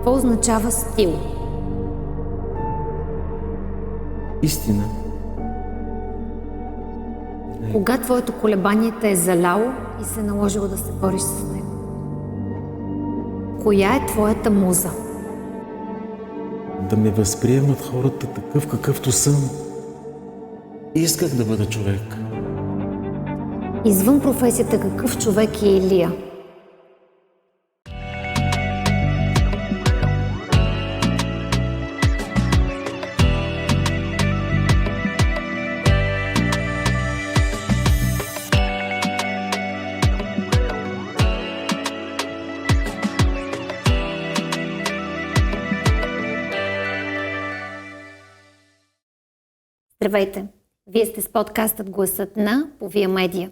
какво означава стил? Истина. Кога твоето колебание те е заляло и се е наложило да се бориш с него? Коя е твоята муза? Да ме възприемат хората такъв, какъвто съм. Исках да бъда човек. Извън професията, какъв човек е Илия? Здравейте! Вие сте с подкастът Гласът на по Вия Медия.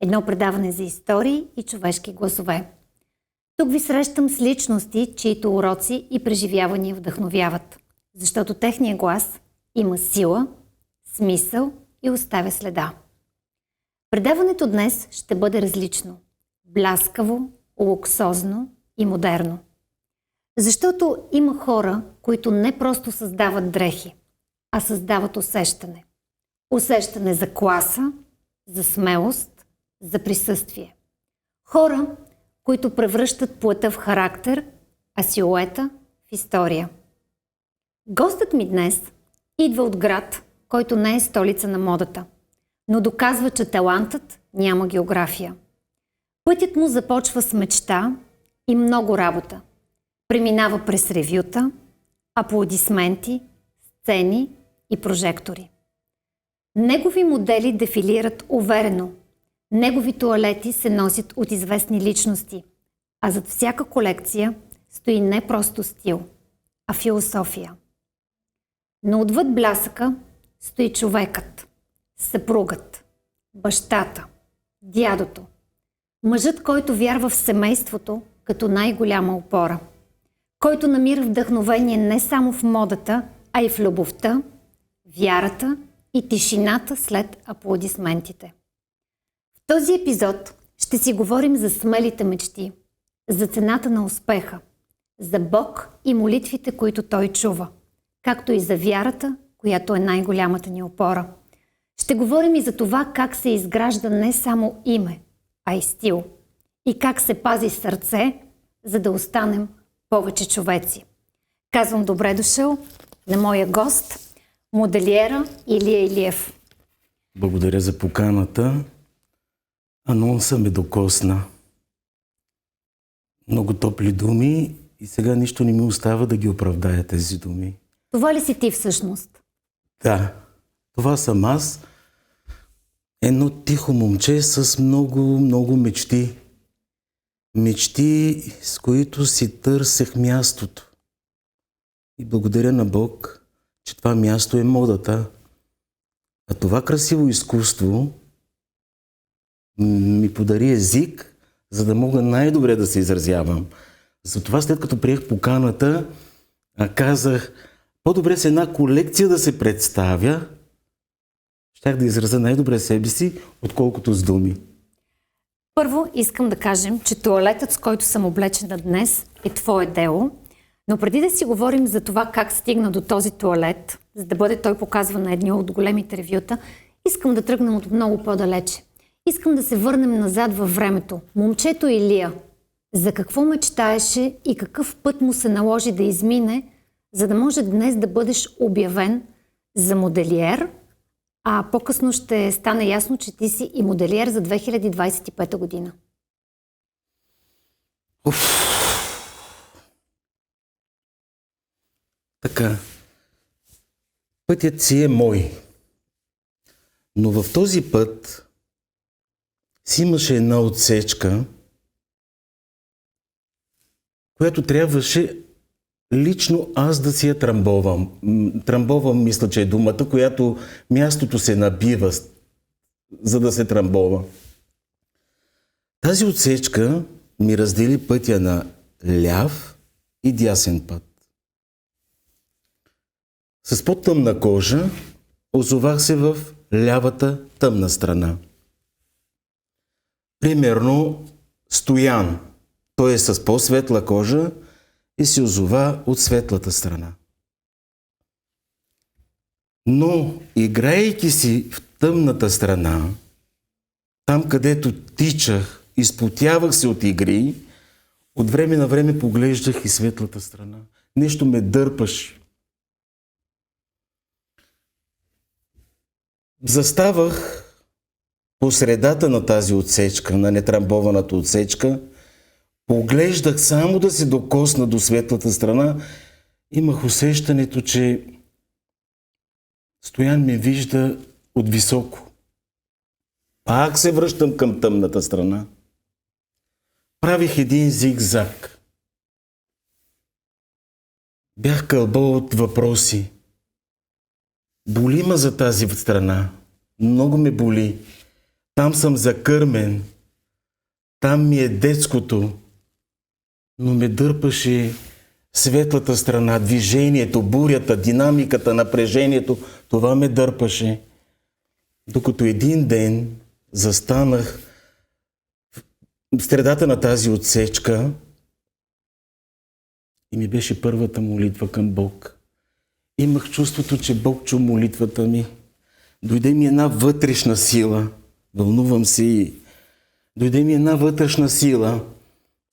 Едно предаване за истории и човешки гласове. Тук ви срещам с личности, чието уроци и преживявания вдъхновяват. Защото техният глас има сила, смисъл и оставя следа. Предаването днес ще бъде различно. Бляскаво, луксозно и модерно. Защото има хора, които не просто създават дрехи, а създават усещане. Усещане за класа, за смелост, за присъствие. Хора, които превръщат плътта в характер, а силуета в история. Гостът ми днес идва от град, който не е столица на модата, но доказва, че талантът няма география. Пътят му започва с мечта и много работа. Преминава през ревюта, аплодисменти, сцени и прожектори. Негови модели дефилират уверено. Негови тоалети се носят от известни личности, а зад всяка колекция стои не просто стил, а философия. Но отвъд блясъка стои човекът, съпругът, бащата, дядото, мъжът, който вярва в семейството като най-голяма опора, който намира вдъхновение не само в модата, а и в любовта, вярата и тишината след аплодисментите. В този епизод ще си говорим за смелите мечти, за цената на успеха, за Бог и молитвите, които Той чува, както и за вярата, която е най-голямата ни опора. Ще говорим и за това как се изгражда не само име, а и стил, и как се пази сърце, за да останем повече човеци. Казвам добре дошъл на моя гост, моделиера Илия Илиев. Благодаря за поканата. Анонса ме докосна. Много топли думи и сега нищо не ми остава да ги оправдая тези думи. Това ли си ти всъщност? Да, това съм аз. Едно тихо момче с много мечти. Мечти, с които си търсех мястото. И благодаря на Бог, че това място е модата. А това красиво изкуство ми подари език, за да мога най-добре да се изразявам. Затова след като приех поканата, казах, по-добре с една колекция да се представя, щях да изразя най-добре себе си, отколкото с думи. Първо искам да кажем, че тоалетът, с който съм облечена днес, е твое дело. Но преди да си говорим за това как стигна до този тоалет, за да бъде той показван на едни от големите ревюта, искам да тръгнем от много по-далече. Искам да се върнем назад във времето. Момчето Илия, за какво мечтаеше и какъв път му се наложи да измине, за да може днес да бъдеш обявен за моделиер, а по-късно ще стане ясно, че ти си и моделиер за 2025 година. Така, пътят си е мой. Но в този път си имаше една отсечка, която трябваше лично аз да си я трамбовам. Трамбовам, мисля, че е думата, която мястото се набива, за да се трамбова. Тази отсечка ми раздели пътя на ляв и дясен път. С по-тъмна кожа озовах се в лявата тъмна страна. Примерно Стоян, той е с по-светла кожа и се озова от светлата страна. Но, играейки си в тъмната страна, там където тичах, изпотявах се от игри, от време на време поглеждах и светлата страна. Нещо ме дърпаше. Заставах по средата на тази отсечка, на нетрамбованата отсечка, поглеждах само да се докосна до светлата страна, имах усещането, че Стоян ме вижда от високо. Пак се връщам към тъмната страна. Правих един зигзаг. Бях кълбал от въпроси. Боли ме за тази страна. Много ме боли. Там съм закърмен. Там ми е детското. Но ме дърпаше светлата страна, движението, бурята, динамиката, напрежението. Това ме дърпаше. Докато един ден застанах в средата на тази отсечка и ми беше първата молитва към Бог. Имах чувството, че Бог чу молитвата ми. Дойде ми една вътрешна сила. Вълнувам се и дойде ми една вътрешна сила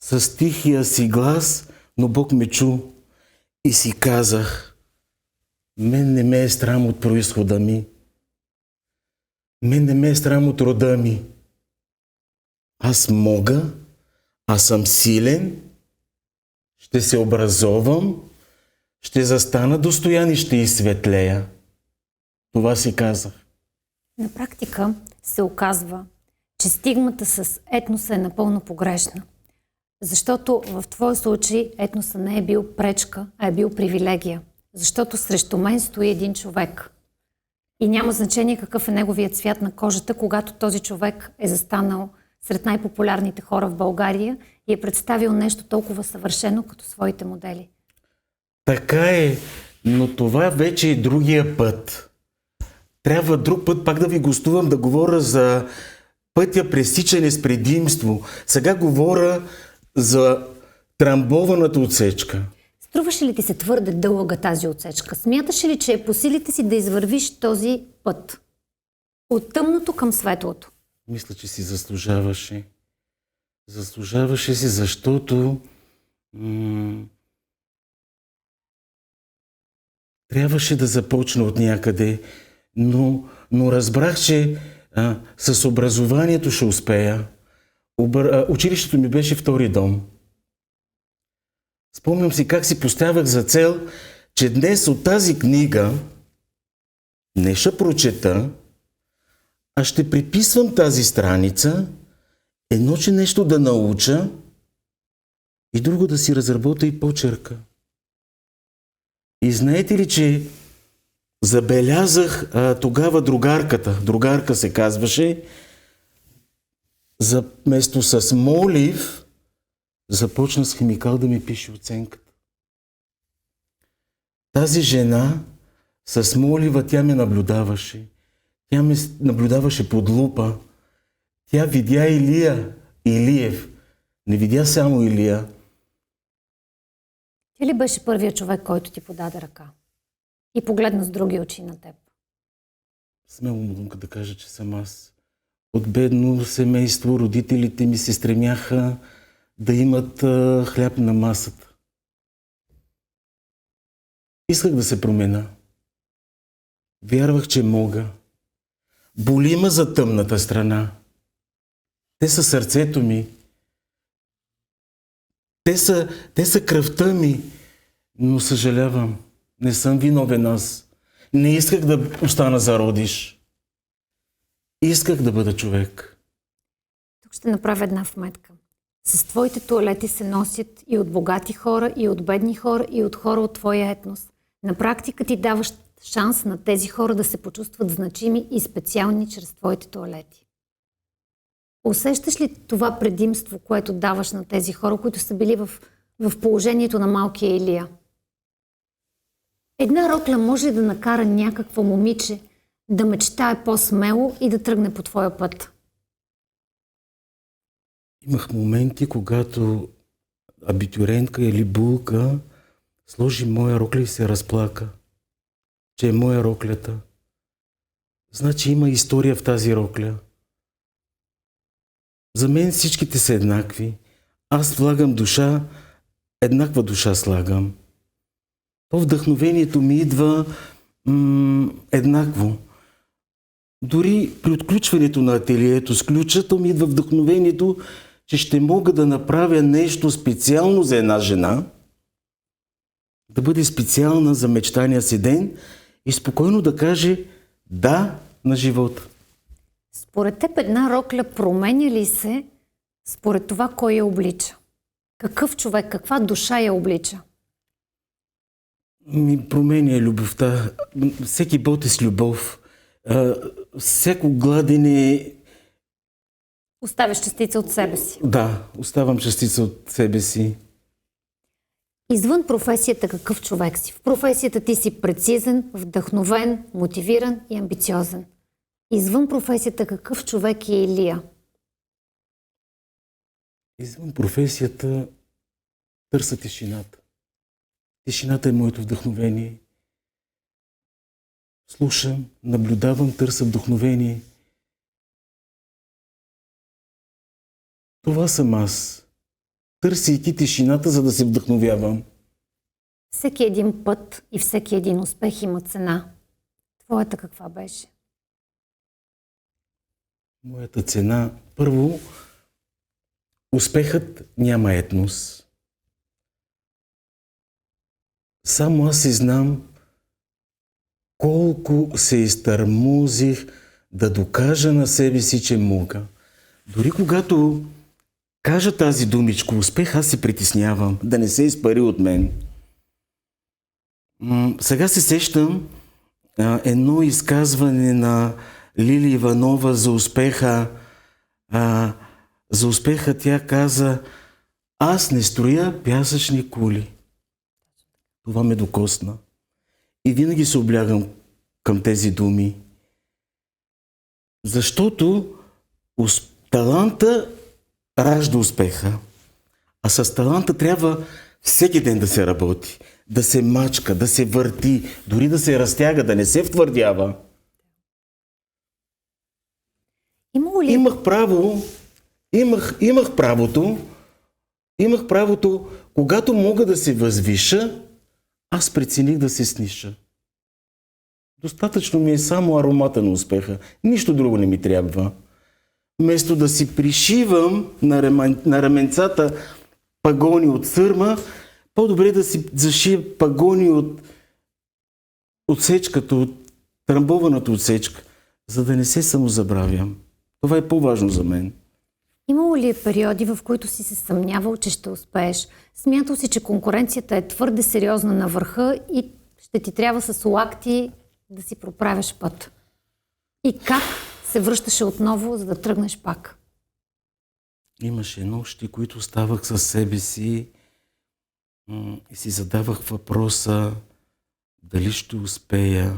с тихия си глас, но Бог ме чу и си казах: мен не ме е срам от произхода ми. Мен не ме е срам от рода ми. Аз мога, аз съм силен, ще се образовам, ще застана достоян и ще изсветлея. Това си казах. На практика се оказва, че стигмата с етноса е напълно погрешна. Защото в твой случай етноса не е бил пречка, а е бил привилегия. Защото срещу мен стои един човек. И няма значение какъв е неговият цвят на кожата, когато този човек е застанал сред най-популярните хора в България и е представил нещо толкова съвършено като своите модели. Така е, но това вече е другия път. Трябва друг път пак да ви гостувам, да говоря за пътя пресичане с предимство. Сега говоря за трамбованата отсечка. Струваше ли ти се твърде дълга тази отсечка? Смяташ ли, че е по силите си да извървиш този път? От тъмното към светлото? Мисля, че си заслужаваше. Заслужаваше си, защото трябваше да започна от някъде, но разбрах, че с образованието ще успея. Училището ми беше втори дом. Спомням си как си поставях за цел, че днес от тази книга не ще прочета, а ще приписвам тази страница, едно, че нещо да науча и друго да си разработя и почерка. И знаете ли, че забелязах тогава другарка се казваше, вместо с молив, започна с химикал да ми пише оценката. Тази жена с молива, тя ме наблюдаваше. Тя ме наблюдаваше под лупа. Тя видя Илиев. Не видя само Илия. Ти ли беше първият човек, който ти подаде ръка? И погледна с други очи на теб? Смело му да кажа, че съм аз. От бедно семейство родителите ми се стремяха да имат хляб на масата. Исках да се променя. Вярвах, че мога. Боли ме за тъмната страна. Те са сърцето ми. Те са кръвта ми. Но съжалявам, не съм виновен аз. Не исках да остана зародиш. Исках да бъда човек. Тук ще направя една вметка. С твоите тоалети се носят и от богати хора, и от бедни хора, и от хора от твоя етнос. На практика ти даваш шанс на тези хора да се почувстват значими и специални чрез твоите тоалети. Усещаш ли това предимство, което даваш на тези хора, които са били в положението на малкия Илия? Една рокля може да накара някакво момиче да мечтае по-смело и да тръгне по твоя път. Имах моменти, когато абитюрентка или булка сложи моя рокля и се разплака, че е моя роклята. Значи има история в тази рокля. За мен всичките са еднакви. Аз влагам душа, еднаква душа слагам. То вдъхновението ми идва еднакво. Дори при отключването на ателието с ключа, то ми идва вдъхновението, че ще мога да направя нещо специално за една жена, да бъде специална за мечтания си ден и спокойно да каже да на живота. Според теб една рокля променя ли се според това кой я облича? Какъв човек, каква душа я облича? Ми променя любовта. Всеки бот е с любов. Всяко гладене... Оставяш частица от себе си. Да, оставам частица от себе си. Извън професията какъв човек си? В професията ти си прецизен, вдъхновен, мотивиран и амбициозен. Извън професията какъв човек е Илия? Извън професията търся тишината. Тишината е моето вдъхновение. Слушам, наблюдавам, търся вдъхновение. Това съм аз. Търсейки тишината, за да се вдъхновявам. Всеки един път и всеки един успех има цена. Твоята каква беше? Моята цена, първо, успехът няма етнос. Само аз си знам колко се изтърмозих да докажа на себе си, че мога. Дори когато кажа тази думичка успех, аз се притеснявам да не се изпари от мен. Сега се сещам едно изказване на Лили Иванова за успеха. За успеха тя каза: аз не строя пясъчни кули. Това ме докосна. И винаги се облягам към тези думи. Защото таланта ражда успеха. А с таланта трябва всеки ден да се работи, да се мачка, да се върти, дори да се разтяга, да не се втвърдява. Имах правото, когато мога да се възвиша, аз прецених да се сниша. Достатъчно ми е само аромата на успеха. Нищо друго не ми трябва. Вместо да си пришивам на раменцата пагони от сърма, по-добре да си зашия пагони от отсечката, от трамбованата отсечка, за да не се самозабравям. Това е по-важно за мен. Имало ли е периоди, в които си се съмнявал, че ще успееш? Смятал си, че конкуренцията е твърде сериозна на върха и ще ти трябва с лакти да си проправяш път? И как се връщаше отново, за да тръгнеш пак? Имаше нощи, които ставах със себе си и си задавах въпроса дали ще успея.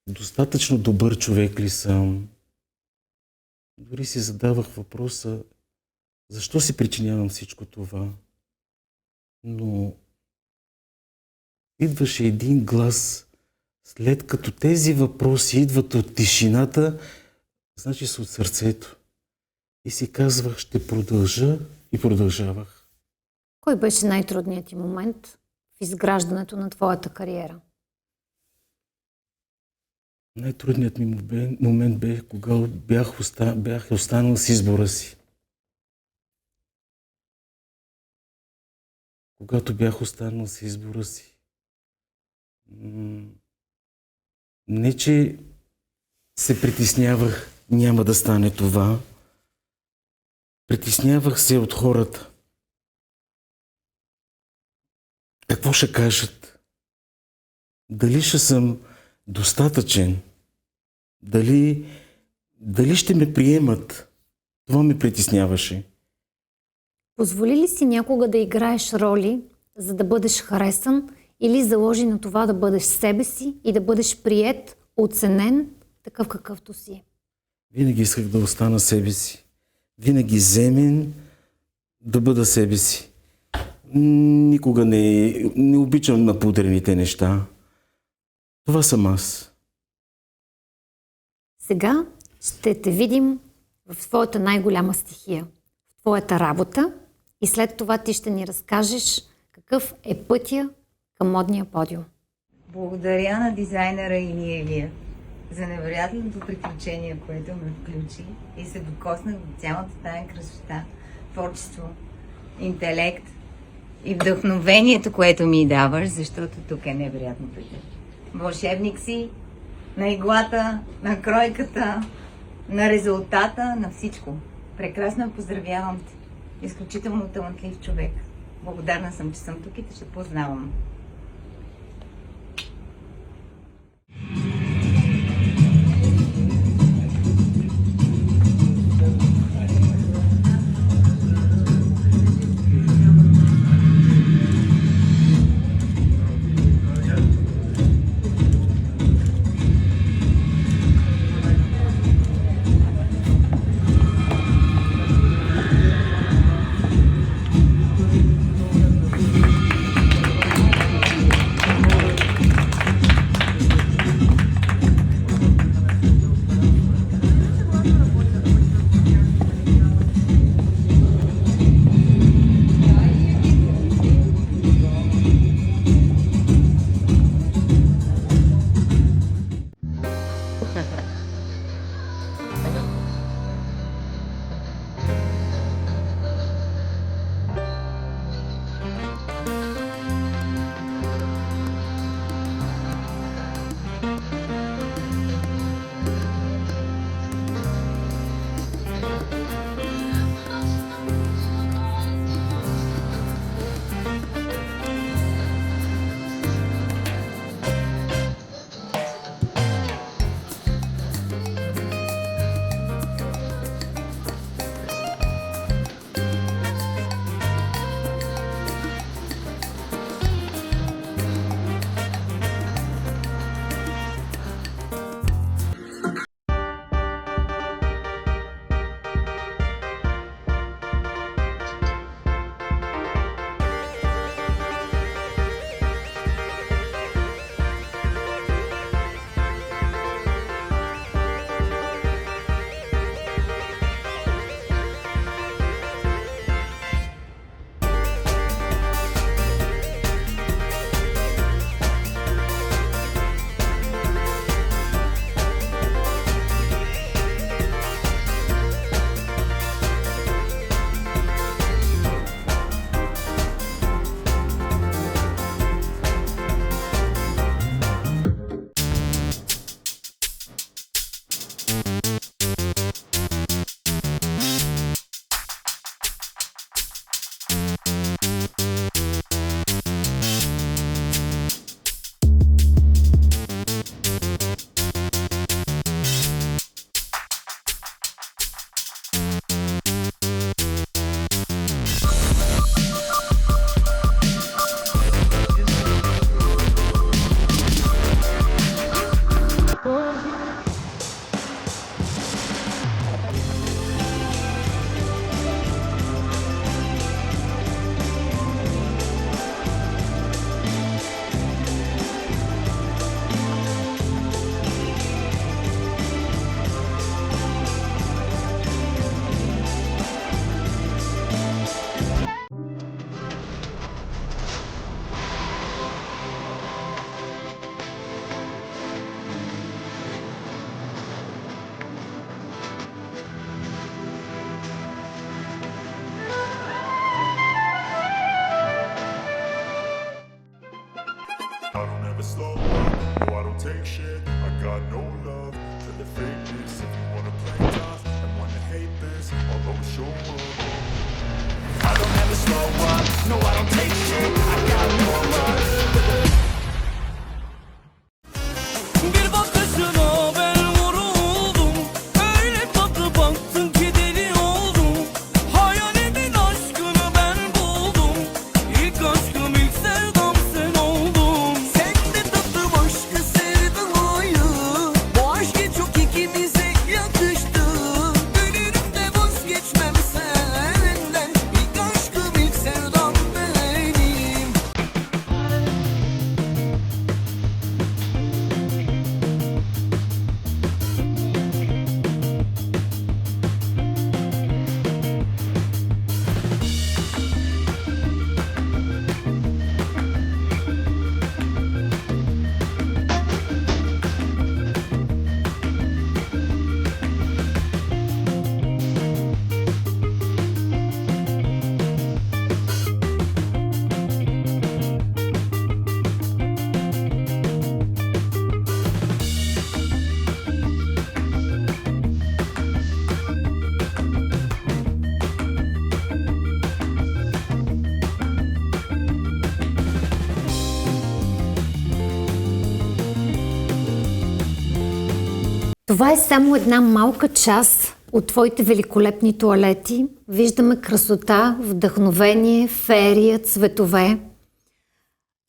Достатъчно добър човек ли съм? Дори си задавах въпроса защо си причинявам всичко това. Но идваше един глас, след като тези въпроси идват от тишината, значи са от сърцето. И си казвах, ще продължа и продължавах. Кой беше най-трудният ти момент в изграждането на твоята кариера? Най-трудният ми момент бе, когато бях останал с избора си. Когато бях останал с избора си. Не, че се притеснявах, няма да стане това. Притеснявах се от хората. Какво ще кажат? Дали ще съм достатъчен? Дали ще ме приемат? Това ме притесняваше. Позволи ли си някога да играеш роли, за да бъдеш харесан, или заложи на това да бъдеш себе си и да бъдеш приет, оценен, такъв какъвто си? Винаги исках да остана себе си. Винаги земен, да бъда себе си. Никога не обичам напудрените неща. Това съм аз. Сега ще те видим в своята най-голяма стихия, в твоята работа и след това ти ще ни разкажеш какъв е пътя към модния подиум. Благодаря на дизайнера Илия за невероятното приключение, което ме включи и се докоснах до цялата тая красота, творчество, интелект и вдъхновението, което ми даваш, защото тук е невероятно пътя. Вълшебник си на иглата, на кройката, на резултата, на всичко. Прекрасно поздравявам те. Изключително талантлив човек. Благодарна съм, че съм тук и те ще познавам. I don't ever slow up, no I don't take shit. I got no love for the fakeness. If you wanna play tough and wanna hate this, I'll always show up. I don't ever slow up, no I don't take shit. I got no love. Bir bakışına ben vuruldum. Öyle tatlı baktın ki deli oldum. Hayalimin aşkını ben buldum. İlk aşkım ilk sevdam sen oldun. Sen de tatlı başka sevdamayı. Bu aşk çok ikimize yakıştı. Ölürüm de vazgeçmem senden. İlk aşkım Това е само една малка част от твоите великолепни тоалети. Виждаме красота, вдъхновение, феерия, цветове.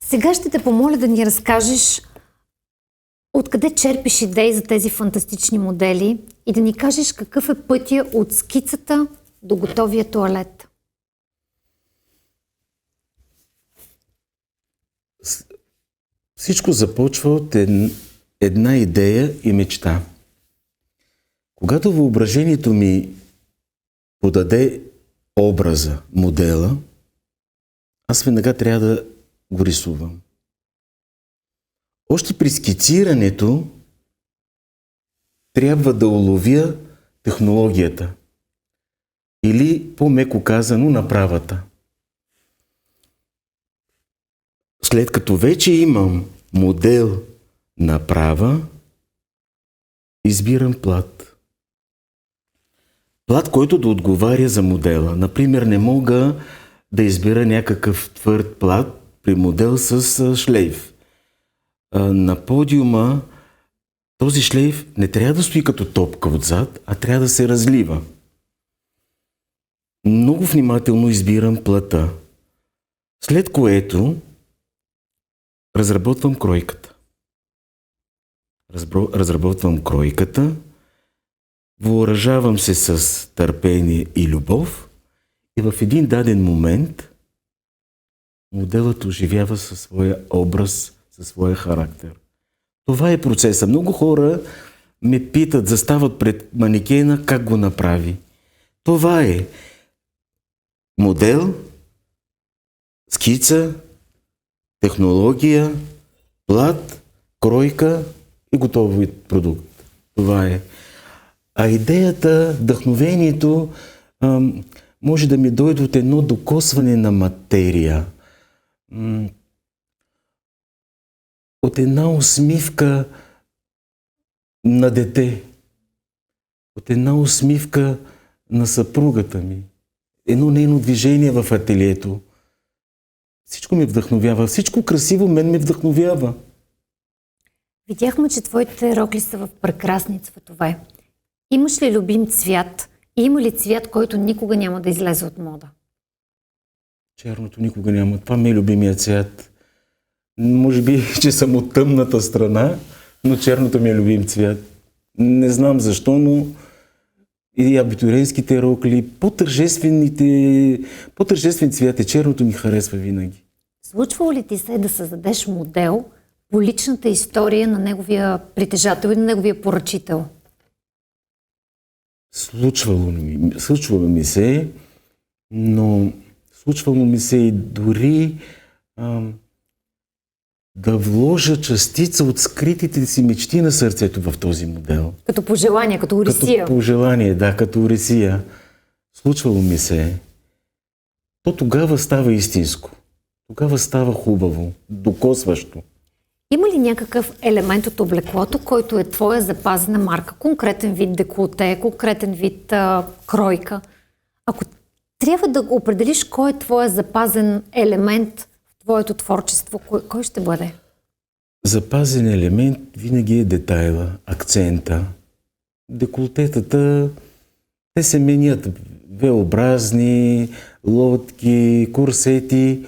Сега ще те помоля да ни разкажеш откъде черпиш идеи за тези фантастични модели и да ни кажеш какъв е пътя от скицата до готовия тоалет. Всичко започва от една идея и мечта. Когато въображението ми подаде образа, модела, аз веднага трябва да го рисувам. Още при скицирането трябва да уловя технологията или, по-меко казано, направата. След като вече имам модел направа, избирам плат. Плат, който да отговаря за модела. Например, не мога да избера някакъв твърд плат при модел с шлейф. На подиума този шлейф не трябва да стои като топка отзад, а трябва да се разлива. Много внимателно избирам плата, след което разработвам кройката. Разработвам кройката, въоръжавам се с търпение и любов и в един даден момент моделът оживява със своя образ, със своя характер. Това е процеса. Много хора ме питат, застават пред манекена, как го направи. Това е модел, скица, технология, плат, кройка и готов вид продукт. Това е. А идеята, вдъхновението може да ми дойде от едно докосване на материя. От една усмивка на дете. От една усмивка на съпругата ми. Едно нейно движение в ателието. Всичко ме вдъхновява. Всичко красиво мен ме вдъхновява. Видяхме, че твоите рокли са в прекрасни цветове. Имаш ли любим цвят? И има ли цвят, който никога няма да излезе от мода? Черното никога няма. Това ми е любимия цвят. Може би, че съм от тъмната страна, но черното ми е любим цвят. Не знам защо, но и абитуренските рокли, по-тържествен цвят е черното ми харесва винаги. Случвало ли ти се да създадеш модел по личната история на неговия притежател и на неговия поръчител? Случвало ми се, но случвало ми се и дори да вложа частица от скритите си мечти на сърцето в този модел. Като пожелание, като урисия. Като пожелание, да, като урисия. Случвало ми се. То тогава става истинско. Тогава става хубаво, докосващо. Има ли някакъв елемент от облеклото, който е твоя запазена марка? Конкретен вид деколте, конкретен вид кройка? Ако трябва да определиш кой е твоя запазен елемент в твоето творчество, кой ще бъде? Запазен елемент винаги е детайла, акцента. Деколтетата, те се менят. V-образни, лодки, курсети,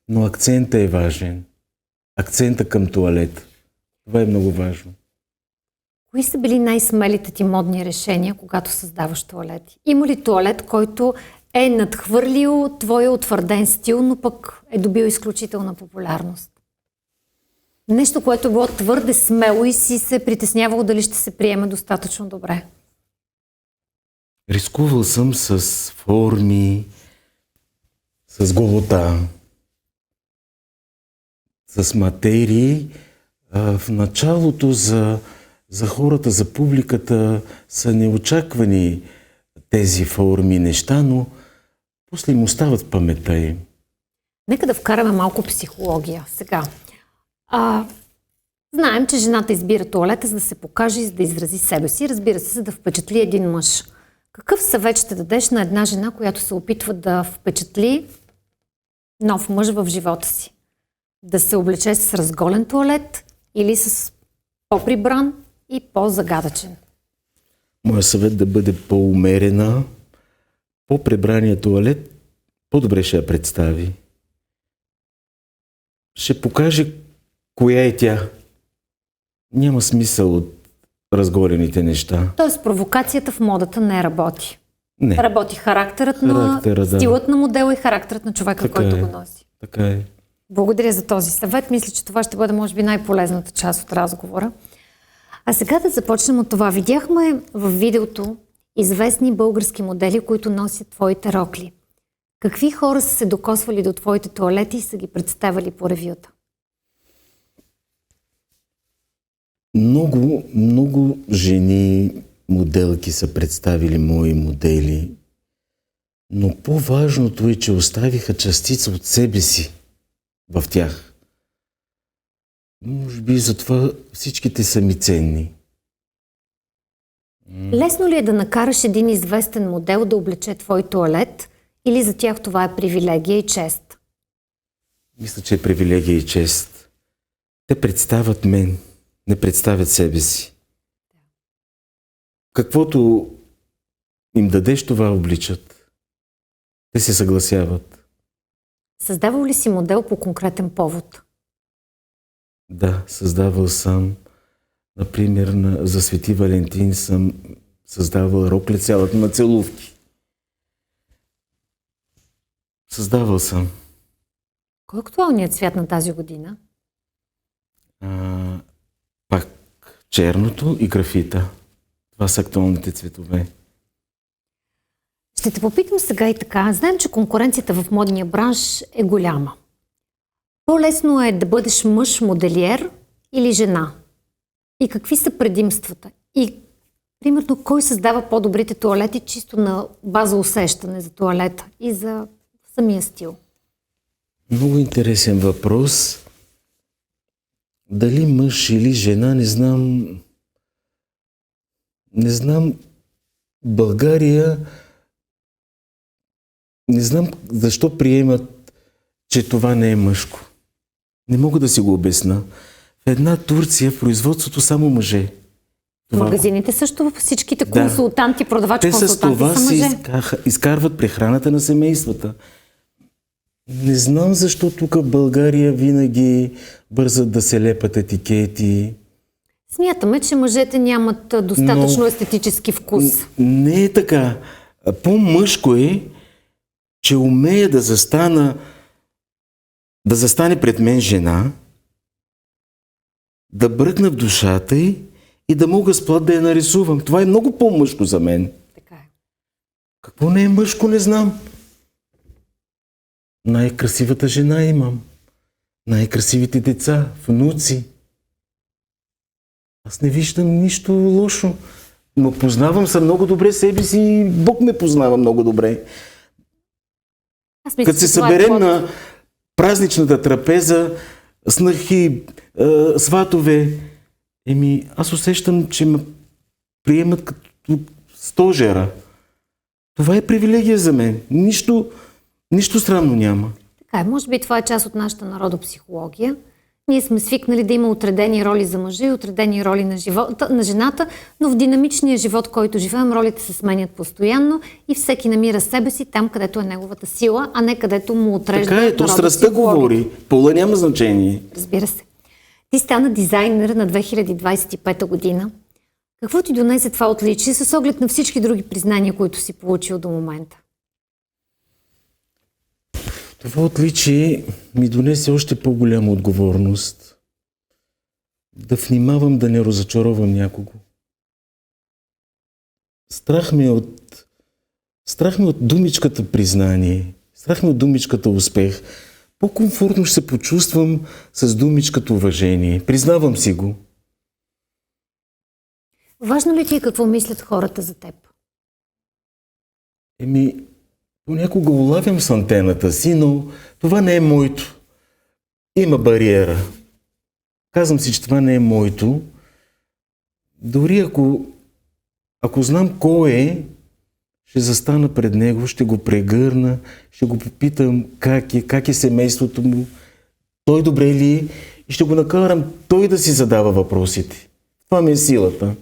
но акцента е важен. Акцента към тоалет. Това е много важно. Кои са били най-смелите ти модни решения, когато създаваш тоалети? Има ли тоалет, който е надхвърлил твоя утвърден стил, но пък е добил изключителна популярност? Нещо, което е било твърде смело и си се притеснявало дали ще се приеме достатъчно добре. Рискувал съм с форми, с голота, с материи. В началото за хората, за публиката са неочаквани тези форми неща, но после им остават в паметта им. Нека да вкараме малко психология сега. Знаем, че жената избира тоалета, за да се покаже и за да изрази себе си. Разбира се, за да впечатли един мъж. Какъв съвет ще дадеш на една жена, която се опитва да впечатли нов мъж в живота си? Да се облече с разголен тоалет или с по-прибран и по-загадъчен? Моя съвет да бъде по-умерена, по-пребрания туалет, по-добре ще я представи. Ще покаже коя е тя. Няма смисъл от разгорените неща. Тоест провокацията в модата не работи. Не, Работи характерът на да. стилът на модела и характерът на човека, Така който е. го носи. така е. Благодаря за този съвет. Мисля, че това ще бъде, може би, най-полезната част от разговора. А сега да започнем от това. Видяхме в видеото известни български модели, които носят твоите рокли. Какви хора са се докосвали до твоите тоалети и са ги представили по ревюта? Много жени моделки са представили мои модели, но по-важното е, че оставиха частица от себе си в тях. Може би затова всичките са ми ценни. Лесно ли е да накараш един известен модел да облече твой тоалет или за тях това е привилегия и чест? Мисля, че е привилегия и чест. Те представят мен, не представят себе си. Каквото им дадеш, това обличат. Те се съгласяват. Създавал ли си модел по конкретен повод? Да, създавал съм. Например, за Свети Валентин съм създавал рокля цялата на целувки. Създавал съм. Кой е актуалният цвят на тази година? Пак черното и графита. Това са актуалните цветове. Ще те попитам сега и така. Знаем, че конкуренцията в модния бранш е голяма. По-лесно е да бъдеш мъж моделиер или жена? И какви са предимствата? И, примерно, кой създава по-добрите тоалети чисто на база усещане за тоалета и за самия стил? Много интересен въпрос. Дали мъж или жена, не знам. Не знам. България, не знам защо приемат, че това не е мъжко. Не мога да си го обясна. В една Турция в производството само мъже. В магазините също всичките Да. консултанти, продавачи Те с консултанти това са си мъже. изкарват прехраната на семействата. Не знам защо тук в България винаги бързат да се лепат етикети. Смятаме, че мъжете нямат достатъчно естетически вкус. Не е така. По-мъжко е, че умея да застане пред мен жена, да бръкна в душата й и да мога с плат да я нарисувам. Това е много по-мъжко за мен. Така е. Какво не е мъжко, не знам. Най-красивата жена имам. Най-красивите деца, внуци. Аз не виждам нищо лошо. Но познавам се много добре себе си и Бог ме познава много добре. Аз мисля, Като се че това е съберем плод. на празничната трапеза, снахи, сватове, аз усещам, че ме приемат като стожера. Това е привилегия за мен. Нищо странно няма. Така е, може би това е част от нашата народопсихология. Ние сме свикнали да има отредени роли за мъжа и отредени роли на жената, но в динамичния живот, който живеем, ролите се сменят постоянно и всеки намира себе си там, където е неговата сила, а не където му отрежда Така е, то страстта говори. Пола няма значение. Разбира се. Ти стана дизайнер на 2025 година. Какво ти донесе това отличие с оглед на всички други признания, които си получил до момента? Това отличие ми донесе още по-голяма отговорност. Да внимавам да не разочаровам някого. Страх ми е от думичката признание. Страх ми е от думичката успех. По-комфортно ще се почувствам с думичката уважение. Признавам си го. Важно ли ти е какво мислят хората за теб? Понякога улавям с антената си, но това не е моето. Има бариера. Казвам си, че това не е моето. Дори ако знам кой е, ще застана пред него, ще го прегърна, ще го попитам как е семейството му, той добре ли е, и ще го накарам той да си задава въпросите. Това ми е силата.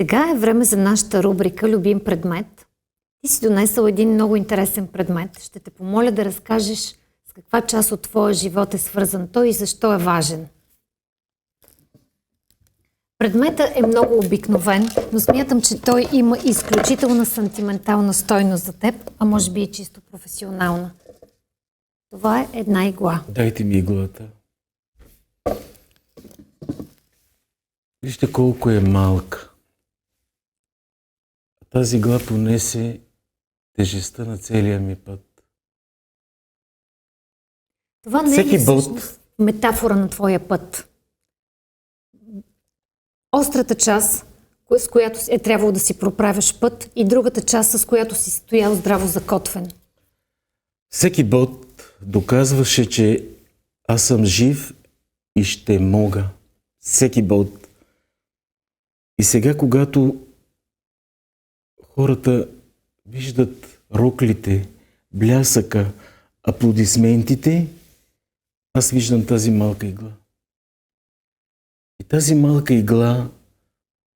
Сега е време за нашата рубрика "Любим предмет". Ти си донесъл един много интересен предмет. Ще те помоля да разкажеш с каква част от твоя живот е свързан той и защо е важен. Предметът е много обикновен, но смятам, че той има изключителна сантиментална стойност за теб, а може би и чисто професионална. Това е една игла. Дайте ми иглата. Вижте колко е малка. Тази игла понесе тежестта на целия ми път. Това не Всеки е ли болт. всъщност метафора на твоя път? Острата част, с която е трябвало да си проправяш път, и другата част, с която си стоял здраво закотвен. Всеки болт доказваше, че аз съм жив и ще мога. Всеки болт. И сега, когато хората виждат роклите, блясъка, аплодисментите, аз виждам тази малка игла. И тази малка игла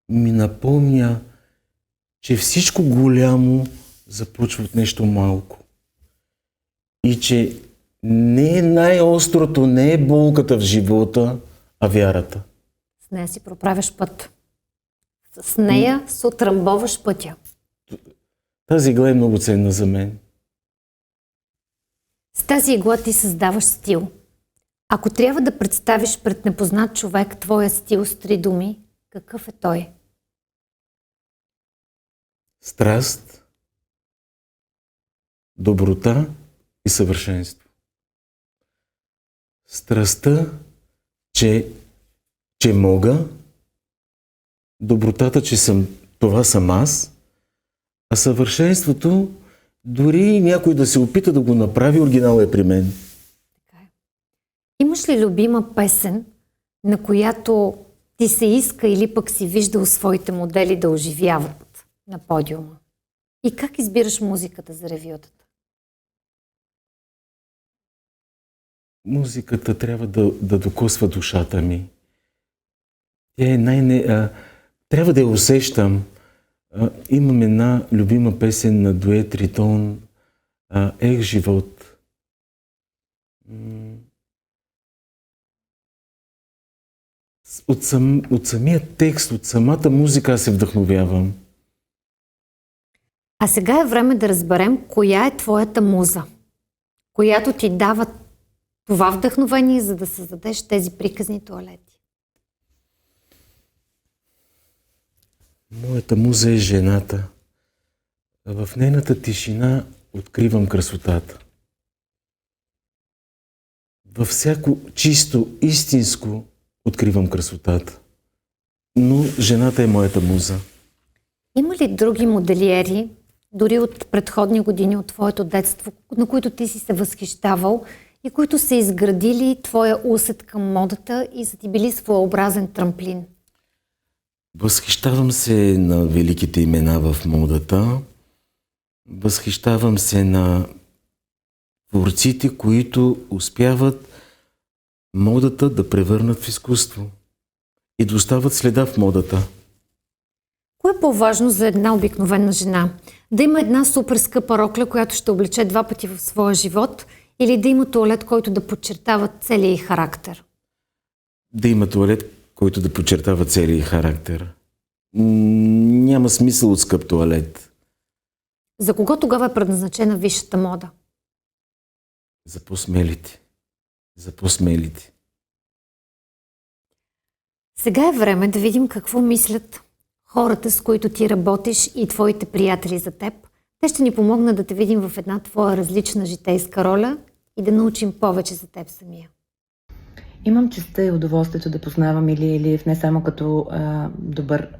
ми напомня, че всичко голямо започва от нещо малко. И че не е най-острото, не е болката в живота, а вярата. С нея си проправяш път. С нея се отрамбоваш пътя. Тази игла е много ценна за мен. С тази игла ти създаваш стил. Ако трябва да представиш пред непознат човек твоя стил с 3 думи, какъв е той? Страст, доброта и съвършенство. Страстта, че мога, добротата, че това съм аз, а съвършенството, дори някой да се опита да го направи, оригинал е при мен. Имаш ли любима песен, на която ти се иска или пък си виждал своите модели да оживяват на подиума? И как избираш музиката за ревютата? Музиката трябва да докосва душата ми. Тя е трябва да я усещам. Имам една любима песен на дует Ритон, "Ех, живот". От самия текст, от самата музика аз се вдъхновявам. А сега е време да разберем коя е твоята муза, която ти дава това вдъхновение, за да създадеш тези приказни тоалети. Моята муза е жената. В нейната тишина откривам красотата. Във всяко чисто, истинско откривам красотата. Но жената е моята муза. Има ли други моделиери, дори от предходни години от твоето детство, на които ти си се възхищавал и които са изградили твоя усет към модата и са ти били своеобразен трамплин? Възхищавам се на великите имена в модата. Възхищавам се на творците, които успяват модата да превърнат в изкуство и да остават следа в модата. Кое е по-важно за една обикновена жена? Да има една супер скъпа рокля, която ще облече 2 пъти в своя живот, или да има тоалет, който да подчертава целия й характер? Да има тоалет, който да подчертава целия й характер. Няма смисъл от скъп тоалет. За кого тогава е предназначена висшата мода? За по-смелите. За по-смелите. Сега е време да видим какво мислят хората, с които ти работиш, и твоите приятели за теб. Те ще ни помогнат да те видим в една твоя различна житейска роля и да научим повече за теб самия. Имам честта и удоволствието да познавам Илия Илиев не само като добър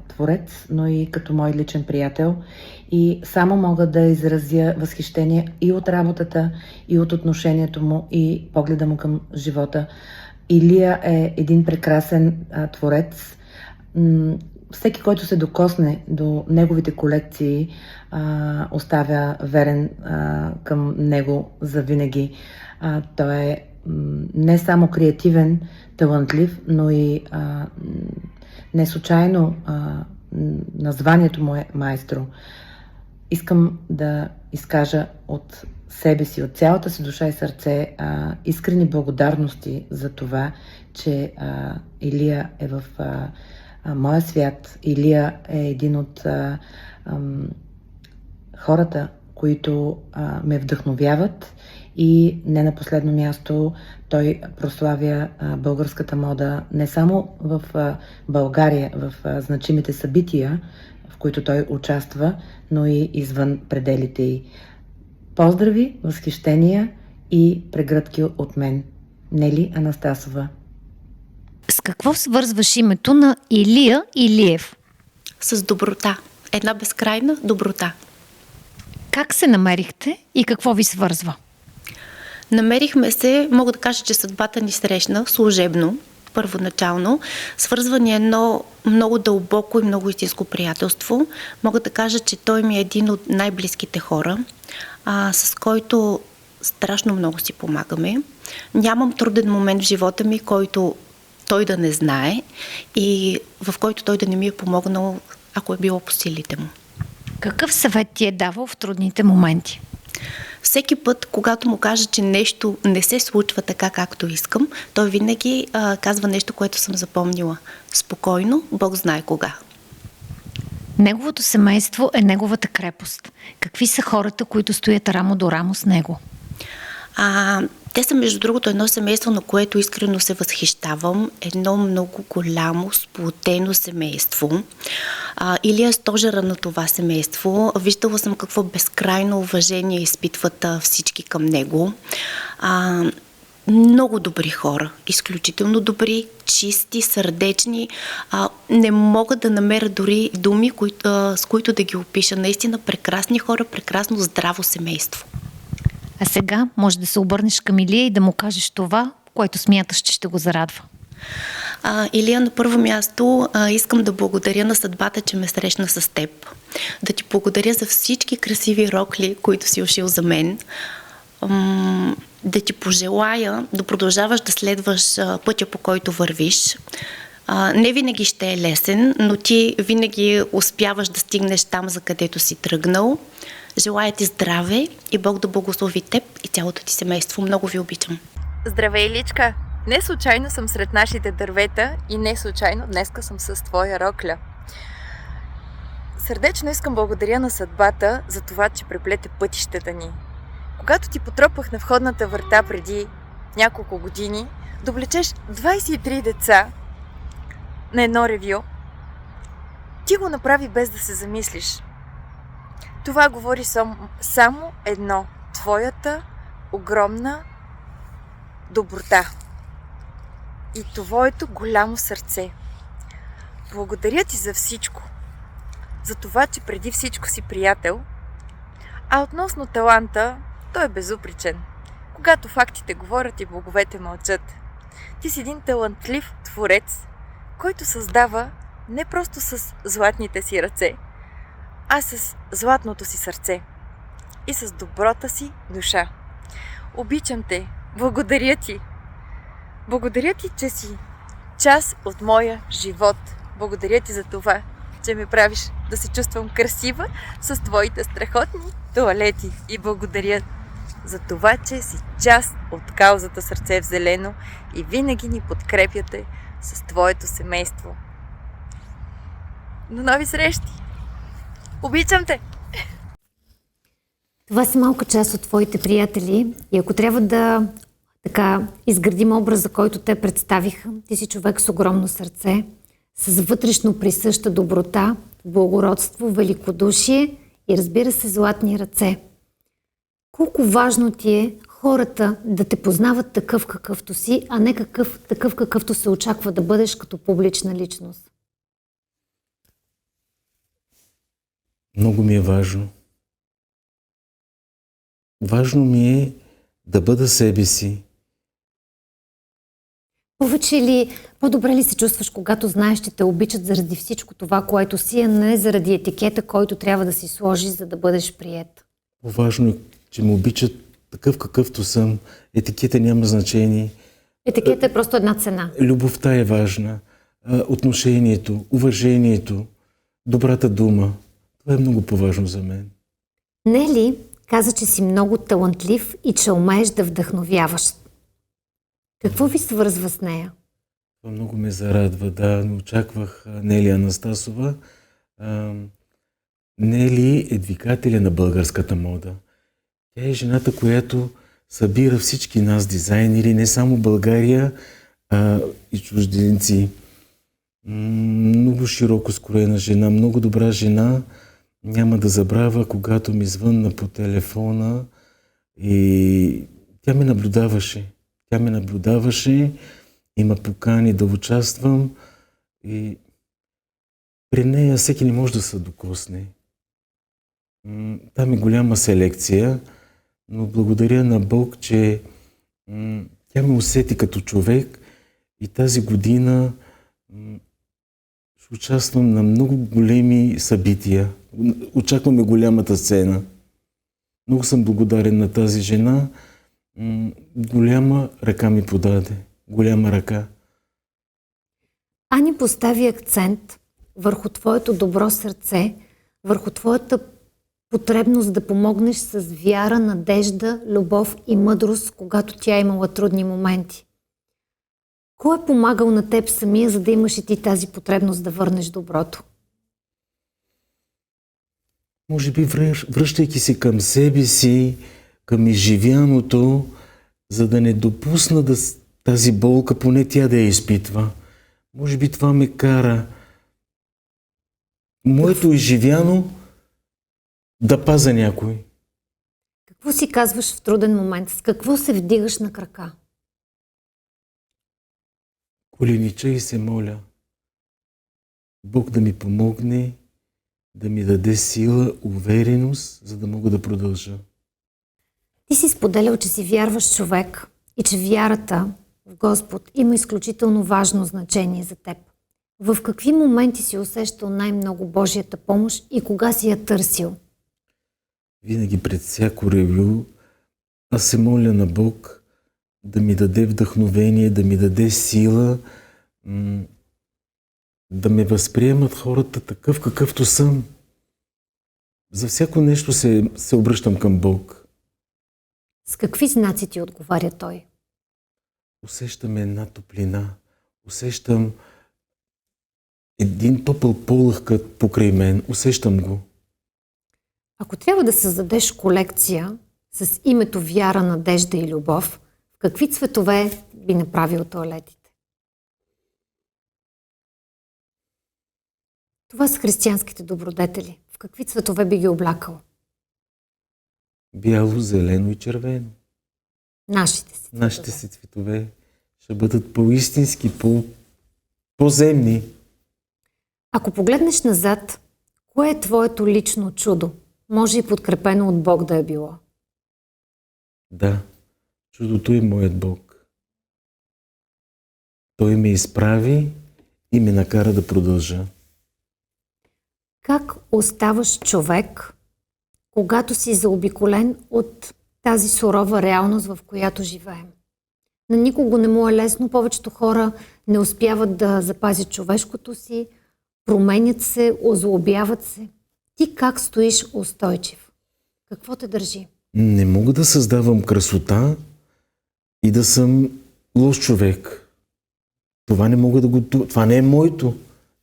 творец, но и като мой личен приятел. И само мога да изразя възхищение и от работата, и от отношението му, и погледа му към живота. Илия е един прекрасен творец. Всеки, който се докосне до неговите колекции, оставя верен към него завинаги. Той е не само креативен, талантлив, но и не случайно названието му е майстро. Искам да изкажа от себе си, от цялата си душа и сърце искрени благодарности за това, че Илия е в моя свят. Илия е един от хората, които ме вдъхновяват, и не на последно място той прославя българската мода не само в България, в значимите събития, в които той участва, но и извън пределите й. Поздрави, възхищения и прегръдки от мен. Нели Анастасова. С какво свързваш името на Илия Илиев? С доброта. Една безкрайна доброта. Как се намерихте и какво ви свързва? Намерихме се, мога да кажа, че съдбата ни срещна служебно, първоначално. Свързва ни едно много дълбоко и много истинско приятелство. Мога да кажа, че той ми е един от най-близките хора, с който страшно много си помагаме. Нямам труден момент в живота ми, който той да не знае и в който той да не ми е помогнал, ако е било по силите му. Какъв съвет ти е давал в трудните моменти? Всеки път, когато му кажа, че нещо не се случва така, както искам, той винаги казва нещо, което съм запомнила. Спокойно, Бог знае кога. Неговото семейство е неговата крепост. Какви са хората, които стоят рамо до рамо с него? Те са, между другото, едно семейство, на което искрено се възхищавам. Едно много голямо, сплотено семейство. Илия е стожера на това семейство. Виждала съм какво безкрайно уважение изпитват всички към него. Много добри хора, изключително добри, чисти, сърдечни. Не мога да намеря дори думи, с които да ги опиша. Наистина прекрасни хора, прекрасно здраво семейство. А сега може да се обърнеш към Илия и да му кажеш това, което смяташ, че ще го зарадва. Илия, на първо място искам да благодаря на съдбата, че ме срещна с теб. Да ти благодаря за всички красиви рокли, които си ушил за мен. Да ти пожелая да продължаваш да следваш пътя, по който вървиш. Не винаги ще е лесен, но ти винаги успяваш да стигнеш там, за където си тръгнал. Желая ти здраве и Бог да благослови теб и цялото ти семейство. Много ви обичам. Здравей, Личка! Не случайно съм сред нашите дървета и не случайно днеска съм с твоя рокля. Сърдечно искам благодаря на съдбата за това, че преплете пътищата ни. Когато ти потропах на входната врата преди няколко години, да облечеш 23 деца на едно ревю, ти го направи без да се замислиш. Това говори само едно – твоята огромна доброта и твоето голямо сърце. Благодаря ти за всичко. За това, че преди всичко си приятел, а относно таланта, той е безупречен. Когато фактите говорят и боговете мълчат. Ти си един талантлив творец, който създава не просто с златните си ръце, а с златното си сърце и с доброта си душа. Обичам те, благодаря ти. Благодаря ти, че си част от моя живот. Благодаря ти за това, че ме правиш да се чувствам красива с твоите страхотни тоалети. И благодаря за това, че си част от каузата Сърце в зелено и винаги ни подкрепяте с твоето семейство. До нови срещи! Обичам те! Това са малка част от твоите приятели и ако трябва да изградим образа, който те представиха, ти си човек с огромно сърце, с вътрешно присъща доброта, благородство, великодушие и разбира се златни ръце. Колко важно ти е хората да те познават такъв какъвто си, а не такъв какъвто се очаква да бъдеш като публична личност? Много ми е важно. Важно ми е да бъда себе си. Повече или по-добре ли се чувстваш, когато знаеш, че те обичат заради всичко това, което си, а не заради етикета, който трябва да си сложиш, за да бъдеш приет? Важно е, че ме обичат такъв какъвто съм. Етикета няма значение. Етикета е просто една цена. Любовта е важна. Отношението, уважението. добрата дума. Това е много по-важно за мен. Нели каза, че си много талантлив и че умееш да вдъхновяваш. Какво ви свързва с нея? Това много ме зарадва. Да, не очаквах Нели Анастасова. Нели е двигателя на българската мода. Тя е жената, която събира всички нас, дизайнери, не само България, и чужденци. Много широко скроена жена, много добра жена. Няма да забравя, когато ми звънна по телефона и тя ме наблюдаваше. И ме покани да участвам. И при нея всеки не може да се докосне. Там е голяма селекция, но благодаря на Бог, че тя ме усети като човек и тази година ще участвам на много големи събития. Очакваме голямата сцена. Много съм благодарен на тази жена. Голяма ръка ми подаде. Голяма ръка. Ани постави акцент върху твоето добро сърце, върху твоята потребност да помогнеш с вяра, надежда, любов и мъдрост, когато тя е имала трудни моменти. Кой е помагал на теб самия, за да имаш и ти тази потребност да върнеш доброто? Може би връщайки се към себе си, към изживяното, за да не допусна тази болка, поне тя да я изпитва. Може би това ме кара моето изживяно да паза някой. Какво си казваш в труден момент? С какво се вдигаш на крака? Коленича и се моля Бог да ми помогне, да ми даде сила, увереност, за да мога да продължа. Ти си споделял, че си вярваш човек и че вярата в Господ има изключително важно значение за теб. В какви моменти си усещал най-много Божията помощ и кога си я търсил? Винаги пред всяко ревю аз се моля на Бог да ми даде вдъхновение, да ми даде сила, да ме възприемат хората такъв какъвто съм. За всяко нещо се обръщам към Бог. С какви знаци ти отговаря Той? Усещам една топлина, усещам един топъл полъх покрай мен, усещам го. Ако трябва да създадеш колекция с името вяра, надежда и любов, в какви цветове би направил тоалетите? Това са християнските добродетели. В какви цветове би ги облякал? Бяло, зелено и червено. Нашите си. Нашите си цветове ще бъдат по-истински, по-земни. Ако погледнеш назад, кое е твоето лично чудо? Може и подкрепено от Бог да е било. Да, чудото е моят Бог. Той ме изправи и ме накара да продължа. Как оставаш човек, когато си заобиколен от тази сурова реалност, в която живеем? На никого не му е лесно, повечето хора не успяват да запазят човешкото си, променят се, озлобяват се. Ти как стоиш устойчив? Какво те държи? Не мога да създавам красота и да съм лош човек. Това не мога да го... Това не е моето.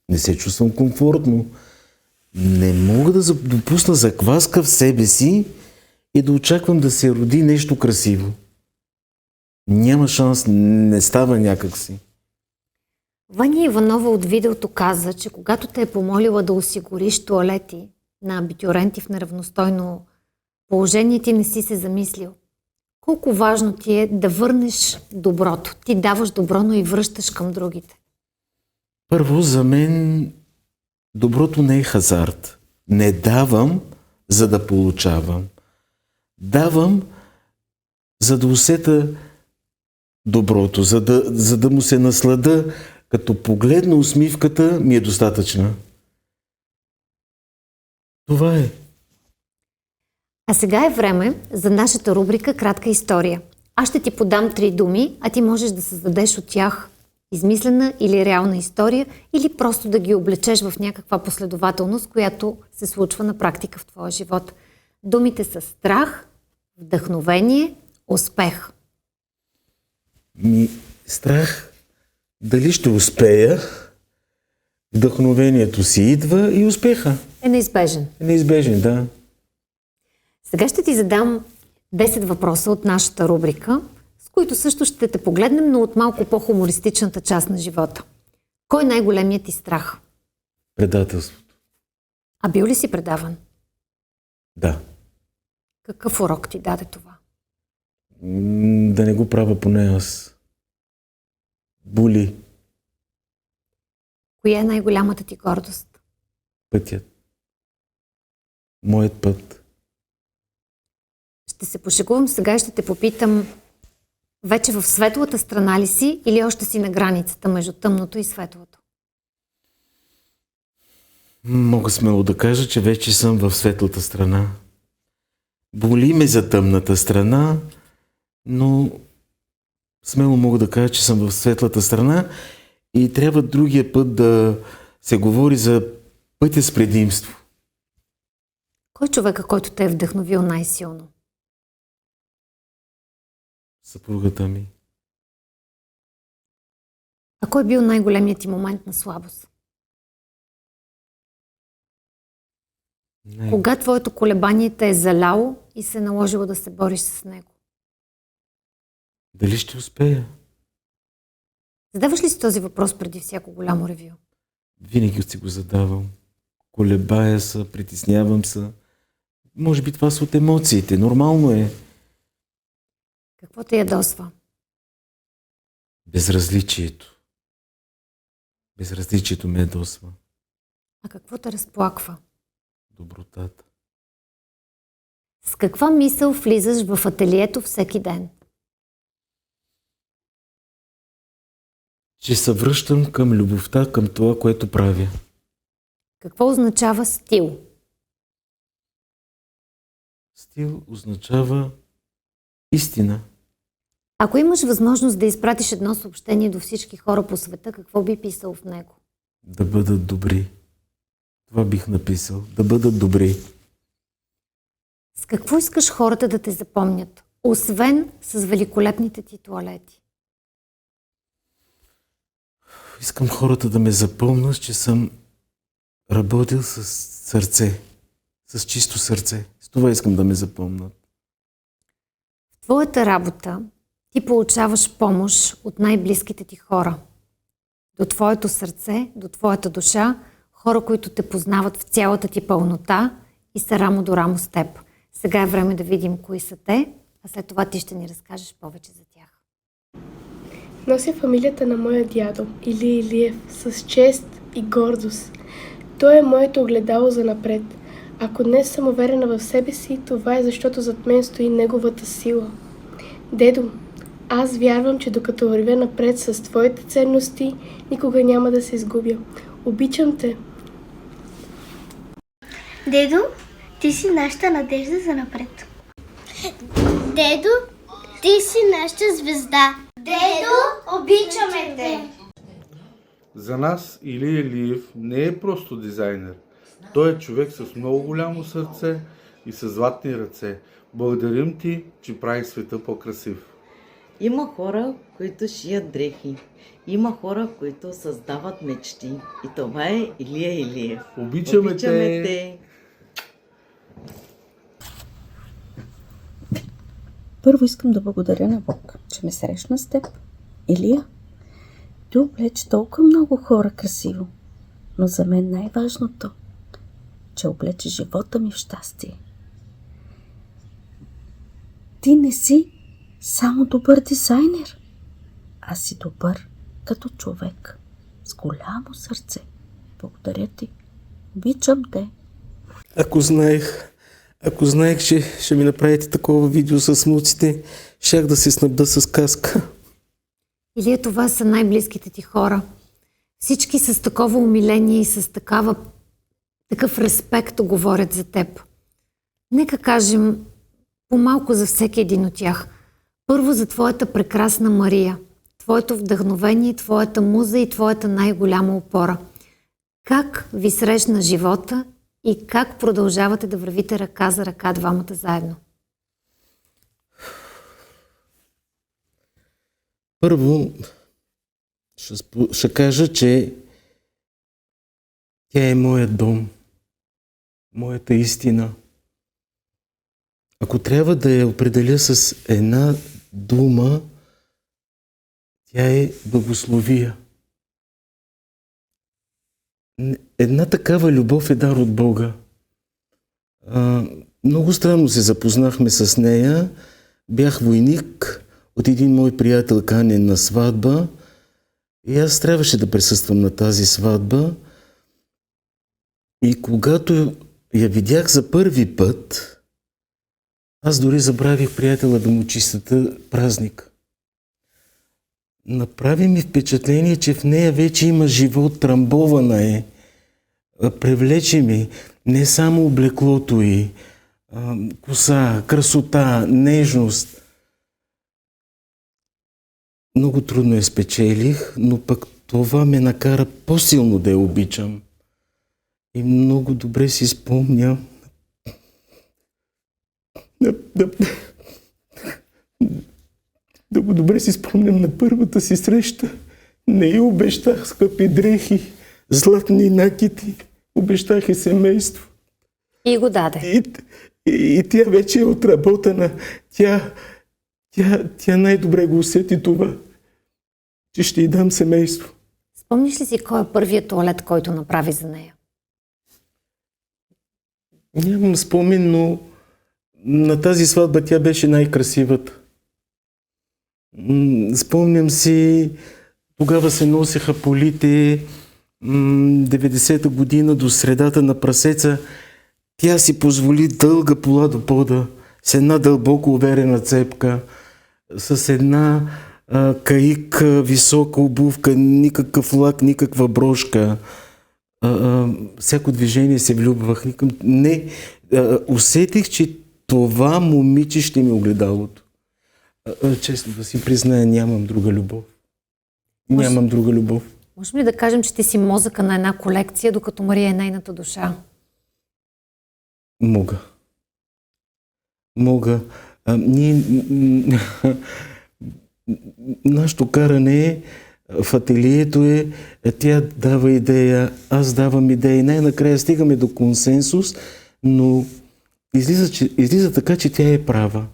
Не се чувствам комфортно. Не мога да допусна закваска в себе си и да очаквам да се роди нещо красиво. Няма шанс, не става някакси. Ваня Иванова от видеото каза, че когато те е помолила да осигуриш тоалети на абитюренти в неравностойно положение, ти не си се замислил. Колко важно ти е да върнеш доброто. Ти даваш добро, но и връщаш към другите. Първо, за мен доброто не е хазарт. Не давам, за да получавам. Давам, за да усета доброто, за да му се наслада. Като погледна усмивката, ми е достатъчна. Това е. А сега е време за нашата рубрика Кратка история. Аз ще ти подам 3 думи, а ти можеш да създадеш от тях измислена или реална история, или просто да ги облечеш в някаква последователност, която се случва на практика в твоя живот. Думите са страх, вдъхновение, успех. Страх дали ще успея, вдъхновението си идва и успеха. Е неизбежен. Неизбежен, да. Сега ще ти задам 10 въпроса от нашата рубрика, с които също ще те погледнем, но от малко по-хумористичната част на живота. Кой е най-големият ти страх? Предателството. А бил ли си предаван? Да. Какъв урок ти даде това? Да не го правя поне аз. Боли Коя е най-голямата ти гордост? пътят. Моят път. Ще се пошегувам сега и ще те попитам, вече в светлата страна ли си или още си на границата между тъмното и светлото? Мога смело да кажа, че вече съм в светлата страна. Боли ме за тъмната страна, но смело мога да кажа, че съм в светлата страна и трябва другия път да се говори за пътя с предимство. Кой е човека, който те е вдъхновил най-силно? Съпругата ми. А кой е бил най-големият ти момент на слабост? Не. Кога твоето колебание те е заляло и се е наложило да се бориш с него? Дали ще успея? Задаваш ли си този въпрос преди всяко голямо ревю? Винаги си го задавам. Колебая се, притеснявам се. Може би това са от емоциите. Нормално е. Какво те ядосва? Безразличието. Безразличието ме ядосва. А какво те разплаква? Добротата. С каква мисъл влизаш в ателието всеки ден? Че се връщам към любовта, към това, което правя. Какво означава стил? Стил означава истина. Ако имаш възможност да изпратиш едно съобщение до всички хора по света, какво би писал в него? Да бъдат добри. Това бих написал. Да бъдат добри. С какво искаш хората да те запомнят, освен с великолепните ти тоалети? Искам хората да ме запомнят, че съм работил с сърце. С чисто сърце. С това искам да ме запомнят. В твоята работа ти получаваш помощ от най-близките ти хора. До твоето сърце, до твоята душа, хора, които те познават в цялата ти пълнота и са рамо до рамо с теб. Сега е време да видим кои са те, а след това ти ще ни разкажеш повече за тях. Нося фамилията на моя дядо, Илия Илиев, с чест и гордост. Той е моето огледало за напред. Ако днес съм уверена в себе си, това е защото зад мен стои неговата сила. Дедо, аз вярвам, че докато вървя напред с твоите ценности, никога няма да се изгубя. Обичам те. Дедо, ти си нашата надежда за напред. Дедо, ти си нашата звезда. Дедо, обичаме те! За нас Илия Илиев не е просто дизайнер. Той е човек с много голямо сърце и с златни ръце. Благодарим ти, че прави света по-красив. Има хора, които шият дрехи. Има хора, които създават мечти. И това е Илия Илиев. Обичаме те! Първо искам да благодаря на Бог, че ме срещна с теб. Илия, ти облече толкова много хора красиво, но за мен най-важното, че облече живота ми в щастие. Ти не си само добър дизайнер, а си добър като човек, с голямо сърце. Благодаря ти. Обичам те. Ако знаех, че ще ми направите такова видео с внуците, щях да се снабда с каска. Илия, това са най-близките ти хора. Всички с такова умиление и с такъв респект говорят за теб. Нека кажем по-малко за всеки един от тях. Първо за твоята прекрасна Мария, твоето вдъхновение, твоята муза и твоята най-голяма опора. Как ви срещна живота и как продължавате да вървите ръка за ръка двамата заедно? Първо, ще кажа, че тя е моят дом, моята истина. Ако трябва да я определя с една дума, тя е благословия. Една такава любов е дар от Бога. Много странно се запознахме с нея. Бях войник от един мой приятел, канен на сватба, и аз трябваше да присъствам на тази сватба. И когато я видях за първи път, аз дори забравих приятела да му чистата празник. Направи ми впечатление, че в нея вече има живот, трамбована е. Привлече ми не само облеклото й, коса, красота, нежност. Много трудно я спечелих, но пък това ме накара по-силно да я обичам. И много добре си спомням много добре си спомням на първата си среща. Не й обещах скъпи дрехи, златни накити. Обещах и семейство. И го даде. И тя вече е отработена. Тя най-добре го усети това, че ще й дам семейство. Спомниш ли си кой е първият туалет, който направи за нея? Нямам спомен, но на тази сватба тя беше най-красивата. Спомням си, тогава се носеха полите, 90-та година до средата на прасеца. Тя си позволи дълга пола до пода, с една дълбоко уверена цепка, с една каик, висока обувка, никакъв лак, никаква брошка. Всяко движение се влюбвах. Усетих, че това момиче ще ми огледалото. Честно да си призная, нямам друга любов. Нямам друга любов. Можем ли да кажем, че ти си мозъка на една колекция, докато Мария е нейната душа? Мога. Нашето каране в ателието е, тя дава идея, аз давам идея. Най-накрая стигаме до консенсус, но излиза така, че тя е права.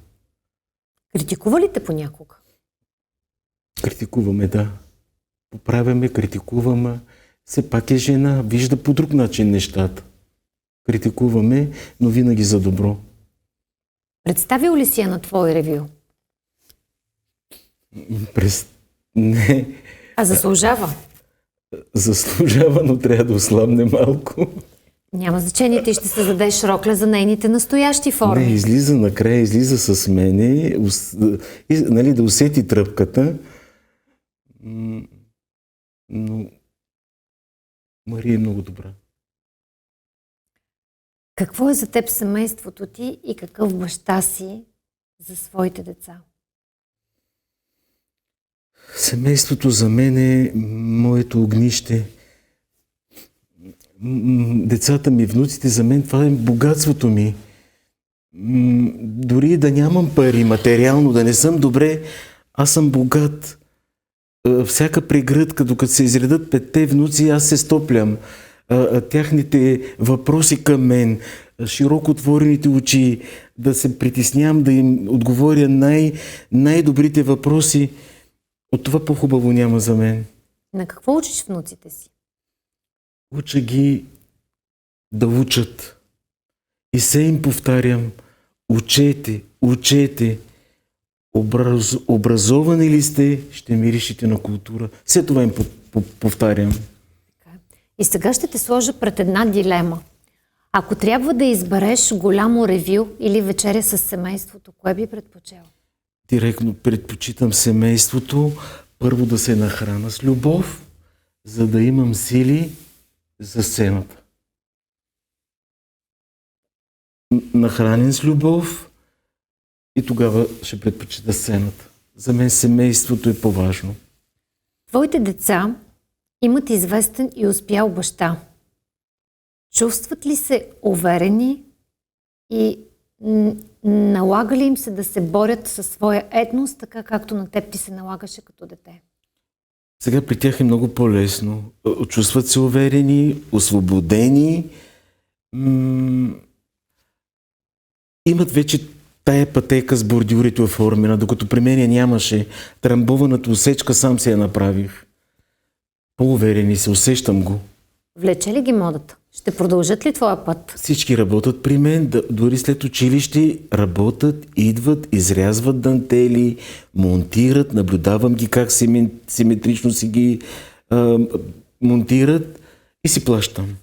Критикува ли те понякога? Критикуваме, да. Поправяме, критикуваме. Все пак е жена, вижда по друг начин нещата. Критикуваме, но винаги за добро. Представил ли си я на твой ревю? Не. А заслужава? Заслужава, но трябва да ослабне малко. Няма значение, ти ще създадеш рокля за нейните настоящи форми. Не, излиза накрая, излиза с мене, нали, да усети тръпката. Но Мария е много добра. Какво е за теб семейството ти и какъв баща си за своите деца? Семейството за мен е моето огнище. Децата ми, внуците, за мен това е богатството ми. Дори да нямам пари материално, да не съм добре, аз съм богат. Всяка прегръдка, докато се изредат 5 внуци, аз се стоплям. Тяхните въпроси към мен, широко отворените очи, да се притеснявам, да им отговоря най-добрите въпроси. От това по-хубаво няма за мен. На какво учиш внуците си? Уча ги да учат. И се им повтарям, учете. Образовани ли сте, ще миришите на култура. Все това им повтарям. И сега ще те сложа пред една дилема. Ако трябва да избереш голямо ревю или вечеря с семейството, кое би предпочел? Директно предпочитам семейството. Първо да се нахрана с любов, за да имам сили за сцената. Нахранен с любов и тогава ще предпочита сцената. За мен семейството е по-важно. Твоите деца имат известен и успял баща. Чувстват ли се уверени и налага ли им се да се борят със своя етнос, така както на теб ти се налагаше като дете? Сега при тях е много по-лесно. Чувстват се уверени, освободени. Имат вече тая пътека с бордюрите оформена, докато при мен нямаше. Трамбованата усечка сам се я направих. По-уверени се, усещам го. Влече ли ги модата? Ще продължат ли твоя път? Всички работят при мен, дори след училище работят, идват, изрязват дантели, монтират, наблюдавам ги как симетрично си ги монтират и си плащам.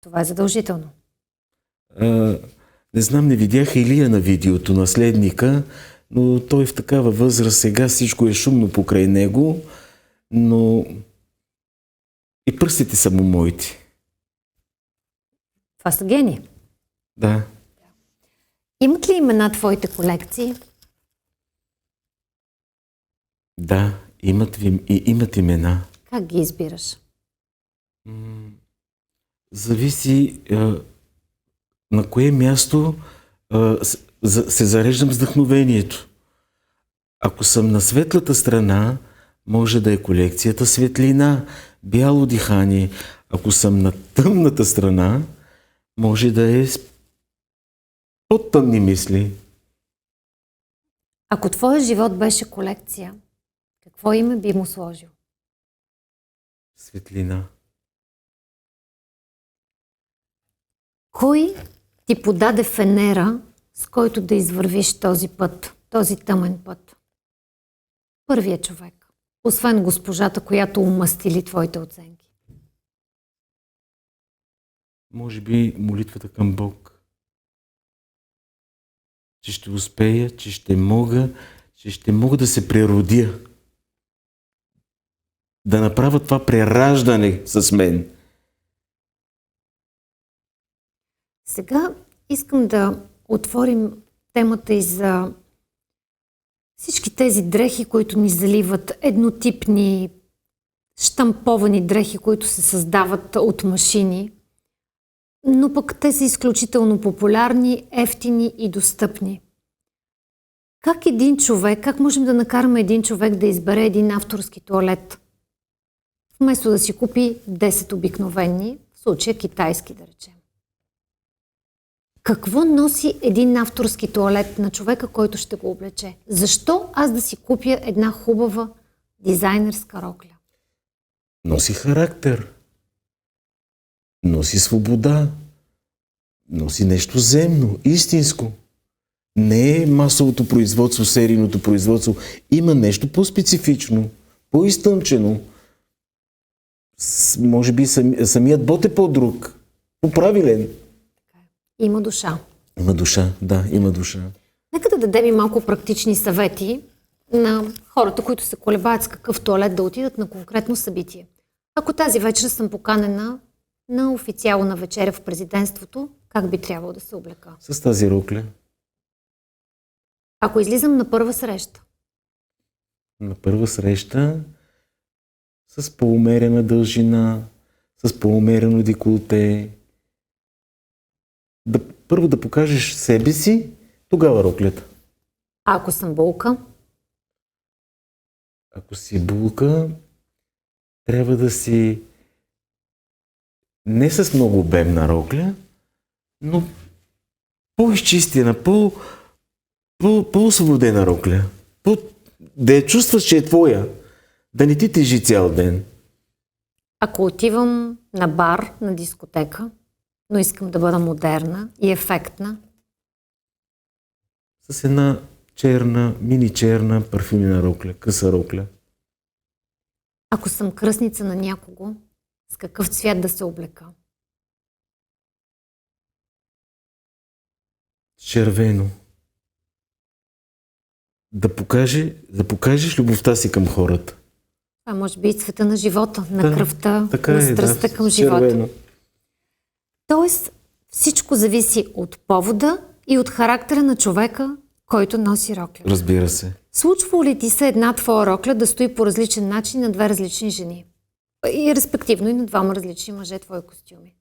Това е задължително. Не знам, не видях Илия на видеото, наследника, но той в такава възраст сега всичко е шумно покрай него, но и пръстите са му моите. Това са гени. Да. Имат ли имена твоите колекции? Да, имат имена. Как ги избираш? Зависи на кое място се зареждам с вдъхновението. Ако съм на светлата страна, може да е колекцията светлина, бяло дихание. Ако съм на тъмната страна, може да е по-тъмни мисли. Ако твоя живот беше колекция, какво име би му сложил? Светлина. Кой ти подаде фенера, с който да извървиш този път, този тъмен път? Първият човек, освен госпожата, която умастили твоите оценки. Може би молитвата към Бог. Че ще успея, че ще мога да се преродя. Да направя това прераждане с мен. Сега искам да отворим темата и за всички тези дрехи, които ни заливат, еднотипни, щамповани дрехи, които се създават от машини, но пък те са изключително популярни, евтини и достъпни. Как можем да накараме един човек да избере един авторски тоалет? Вместо да си купи 10 обикновени, в случая китайски, да речем. Какво носи един авторски тоалет на човека, който ще го облече? Защо аз да си купя една хубава дизайнерска рокля? Носи характер. Носи свобода. Носи нещо земно, истинско. Не е масовото производство, серийното производство. Има нещо по-специфично, по-изтънчено. Може би самият бот е по-друг, по-правилен. Има душа. Има душа, да, има душа. Нека да дадем и малко практични съвети на хората, които се колебаят с какъв тоалет да отидат на конкретно събитие. Ако тази вечер съм поканена на официална вечеря в президентството, как би трябвало да се облека? С тази рокля. Ако излизам на първа среща? На първа среща с по-умерена дължина, с по-умерено деколте. Първо да покажеш себе си, тогава роклята. А ако съм булка? Ако си булка, трябва да си не с много обемна рокля, но по-изчистена, по-освободена рокля. Да я чувстваш, че е твоя. Да не ти тежи цял ден. Ако отивам на бар, на дискотека, но искам да бъда модерна и ефектна. С една черна, мини-черна парфюмена рокля, къса рокля. Ако съм кръстница на някого, с какъв цвят да се облека? Червено. Да покажеш любовта си към хората. Това може би и цвета на живота, на кръвта, на страстта към живота. Червено. Тоест, всичко зависи от повода и от характера на човека, който носи рокля. Разбира се. Случва ли ти се една твоя рокля да стои по различен начин на две различни жени? И респективно и на двама различни мъже твои костюми.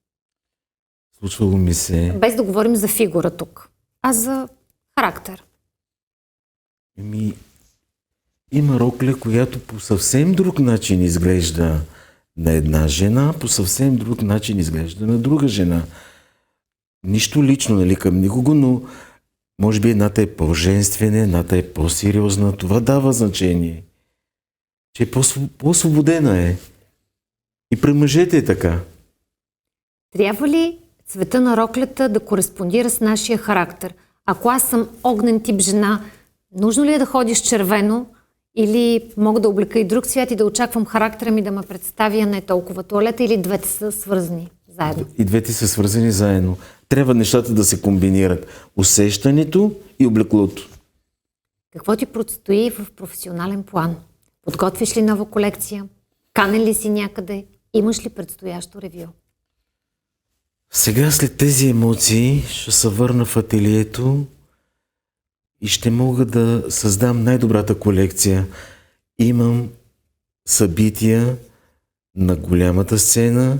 Случвало ми се. Без да говорим за фигура тук, а за характер. Има рокля, която по съвсем друг начин изглежда на една жена, по съвсем друг начин изглежда на друга жена. Нищо лично, нали, към никого, но може би едната е по-женствена, едната е по-сериозна. Това дава значение. Че по-свободена е. И при мъжете е така. Трябва ли цвета на роклята да кореспондира с нашия характер? Ако аз съм огнен тип жена, нужно ли е да ходиш червено или мога да облека и друг цвят и да очаквам характера ми да ме представя не толкова туалета, или двете са свързани заедно? И двете са свързани заедно. Трябва нещата да се комбинират. Усещането и облеклото. Какво ти предстои в професионален план? Подготвиш ли нова колекция? Канен ли си някъде? Имаш ли предстоящо ревю? Сега след тези емоции ще се върна в ателието и ще мога да създам най-добрата колекция. Имам събития на голямата сцена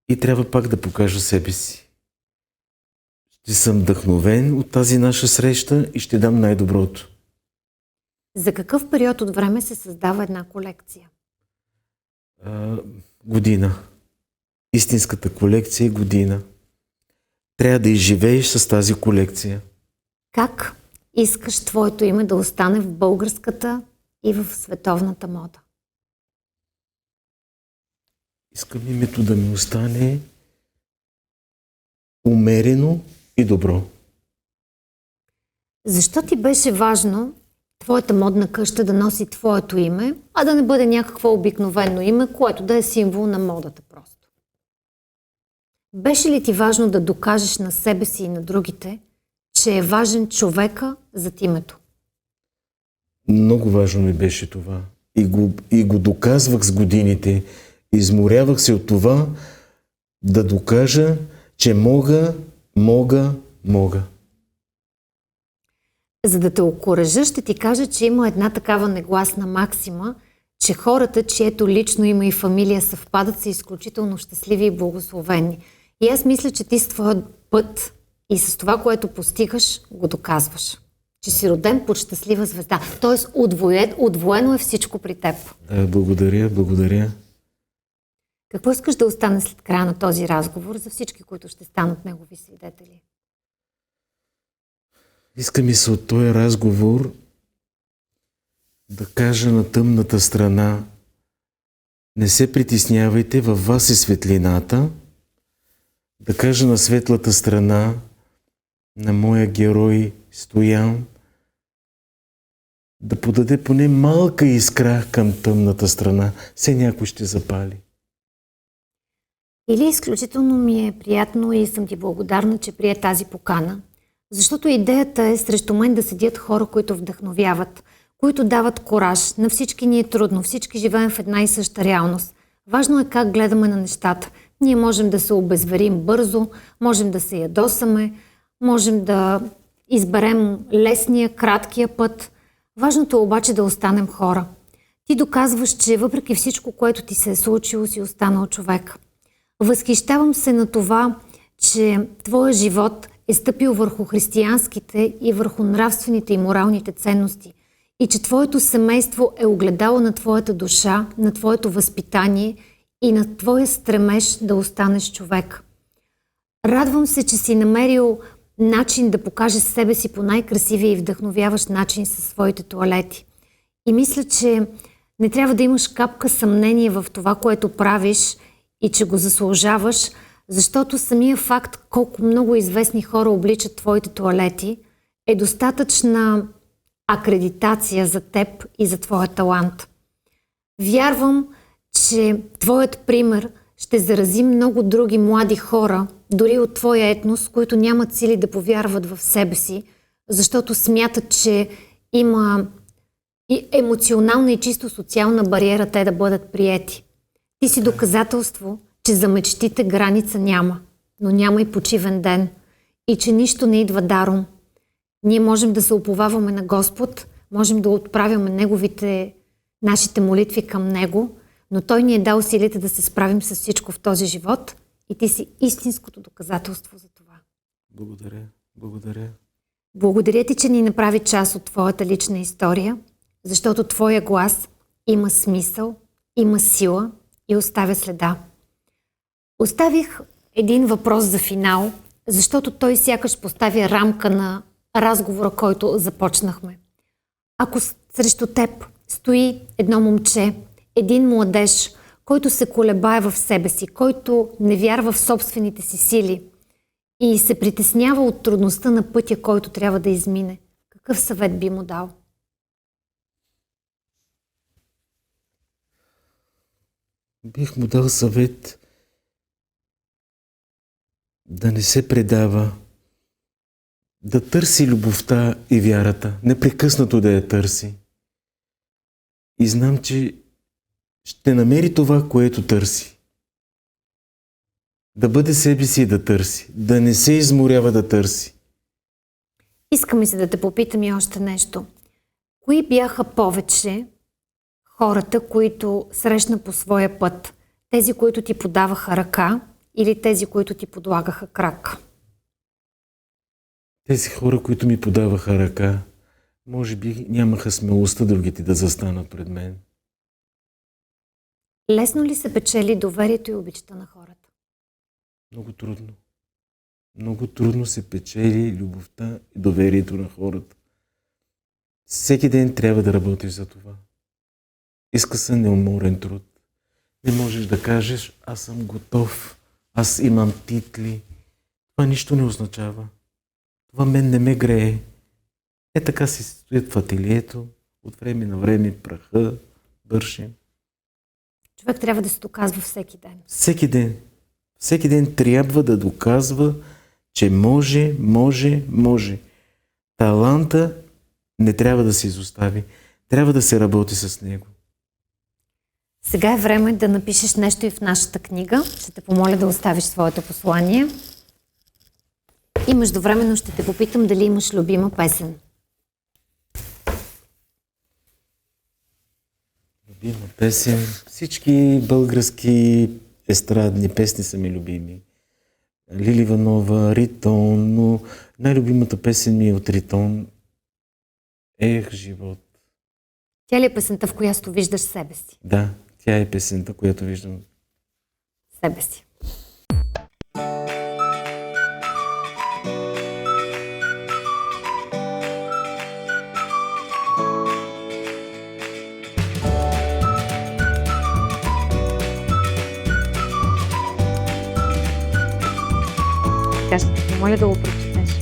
и трябва пак да покажа себе си. Ще съм вдъхновен от тази наша среща и ще дам най-доброто. За какъв период от време се създава една колекция? Година. Истинската колекция е година. Трябва да изживееш с тази колекция. Как искаш твоето име да остане в българската и в световната мода? Искам името да ми остане умерено и добро. Защо ти беше важно твоята модна къща да носи твоето име, а да не бъде някакво обикновено име, което да е символ на модата просто? Беше ли ти важно да докажеш на себе си и на другите, че е важен човека зад името? Много важно ми беше това. И го доказвах с годините. Изморявах се от това да докажа, че мога. За да те окуража, ще ти кажа, че има една такава негласна максима, че хората, чието лично име и фамилия съвпадат, са изключително щастливи и благословени. И аз мисля, че ти с твоя път и с това, което постигаш, го доказваш. Че си роден под щастлива звезда. Тоест, удвоено е всичко при теб. Да, благодаря. Какво искаш да остане след края на този разговор за всички, които ще станат негови свидетели? Иска ми се от този разговор да кажа на тъмната страна: не се притеснявайте, във вас е светлината. Да кажа на светлата страна, на моя герой Стоян, да подаде поне малка искра към тъмната страна. Все някой ще запали. Или изключително ми е приятно и съм ти благодарна, че прие тази покана. Защото идеята е срещу мен да седят хора, които вдъхновяват, които дават кораж. На всички ни е трудно, всички живеем в една и съща реалност. Важно е как гледаме на нещата. Ние можем да се обезверим бързо, можем да се ядосаме, можем да изберем лесния, краткия път. Важното е обаче да останем хора. Ти доказваш, че въпреки всичко, което ти се е случило, си останал човек. Възхищавам се на това, че твоя живот е стъпил върху християнските и върху нравствените и моралните ценности. И че твоето семейство е огледало на твоята душа, на твоето възпитание и на твоя стремеж да останеш човек. Радвам се, че си намерил начин да покажеш себе си по най-красивия и вдъхновяващ начин със своите тоалети. И мисля, че не трябва да имаш капка съмнение в това, което правиш и че го заслужаваш, защото самия факт колко много известни хора обличат твоите тоалети е достатъчна акредитация за теб и за твоя талант. Вярвам, че твоят пример ще зарази много други млади хора, дори от твоя етнос, които нямат сили да повярват в себе си, защото смятат, че има и емоционална и чисто социална бариера те да бъдат приети. Ти си доказателство, че за мечтите граница няма, но няма и почивен ден и че нищо не идва даром. Ние можем да се уповаваме на Господ, можем да отправяме нашите молитви към Него, но Той ни е дал силите да се справим с всичко в този живот и ти си истинското доказателство за това. Благодаря. Благодаря. Благодаря ти, че ни направи част от твоята лична история, защото твоя глас има смисъл, има сила и оставя следа. Оставих един въпрос за финал, защото той сякаш поставя рамка на разговора, който започнахме. Ако срещу теб стои едно момче, един младеж, който се колебае в себе си, който не вярва в собствените си сили и се притеснява от трудността на пътя, който трябва да измине, какъв съвет би му дал? Бих му дал съвет да не се предава, да търси любовта и вярата, непрекъснато да я търси. И знам, че ще намери това, което търси. Да бъде себе си и да търси, да не се изморява да търси. Искам и се да те попитам и още нещо. Кои бяха повече хората, които срещна по своя път? Тези, които ти подаваха ръка или тези, които ти подлагаха крак? Тези хора, които ми подаваха ръка, може би нямаха смелостта другите да застанат пред мен. Лесно ли се печели доверието и обичта на хората? Много трудно. Много трудно се печели любовта и доверието на хората. Всеки ден трябва да работиш за това. Иска се неуморен труд. Не можеш да кажеш, аз съм готов, аз имам титли. Това нищо не означава. Това мен не ме грее. Така си стоят в ателието, от време на време праха, бършим. Човек трябва да се доказва всеки ден. Всеки ден. Всеки ден трябва да доказва, че може. Таланта не трябва да се изостави. Трябва да се работи с него. Сега е време да напишеш нещо и в нашата книга. Ще те помоля да оставиш своето послание. И междувременно ще те попитам дали имаш любима песен. Любима песен. Всички български естрадни песни са ми любими. Лили Иванова, Ритон, но най-любимата песен ми е от Ритон. Ех, живот. Тя ли е песента, в която виждаш себе си? Да, тя е песента, която виждам себе си. Така ще те помоля да го прочетеш.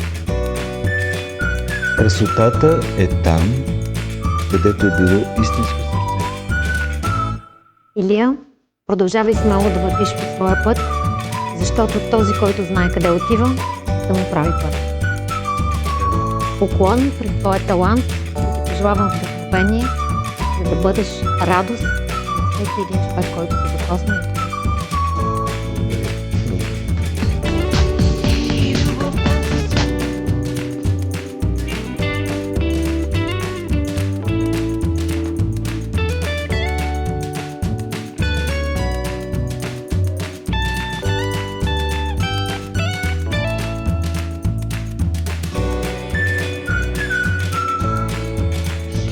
Красотата е там, където е било истинско сърце. Илия, продължавай смело да вървиш по своя път, защото този, който знае къде отива, да му прави път. Поклон пред твоя талант, ти пожелавам вдъхновение, за да бъдеш радост на всеки един човек, който се докосне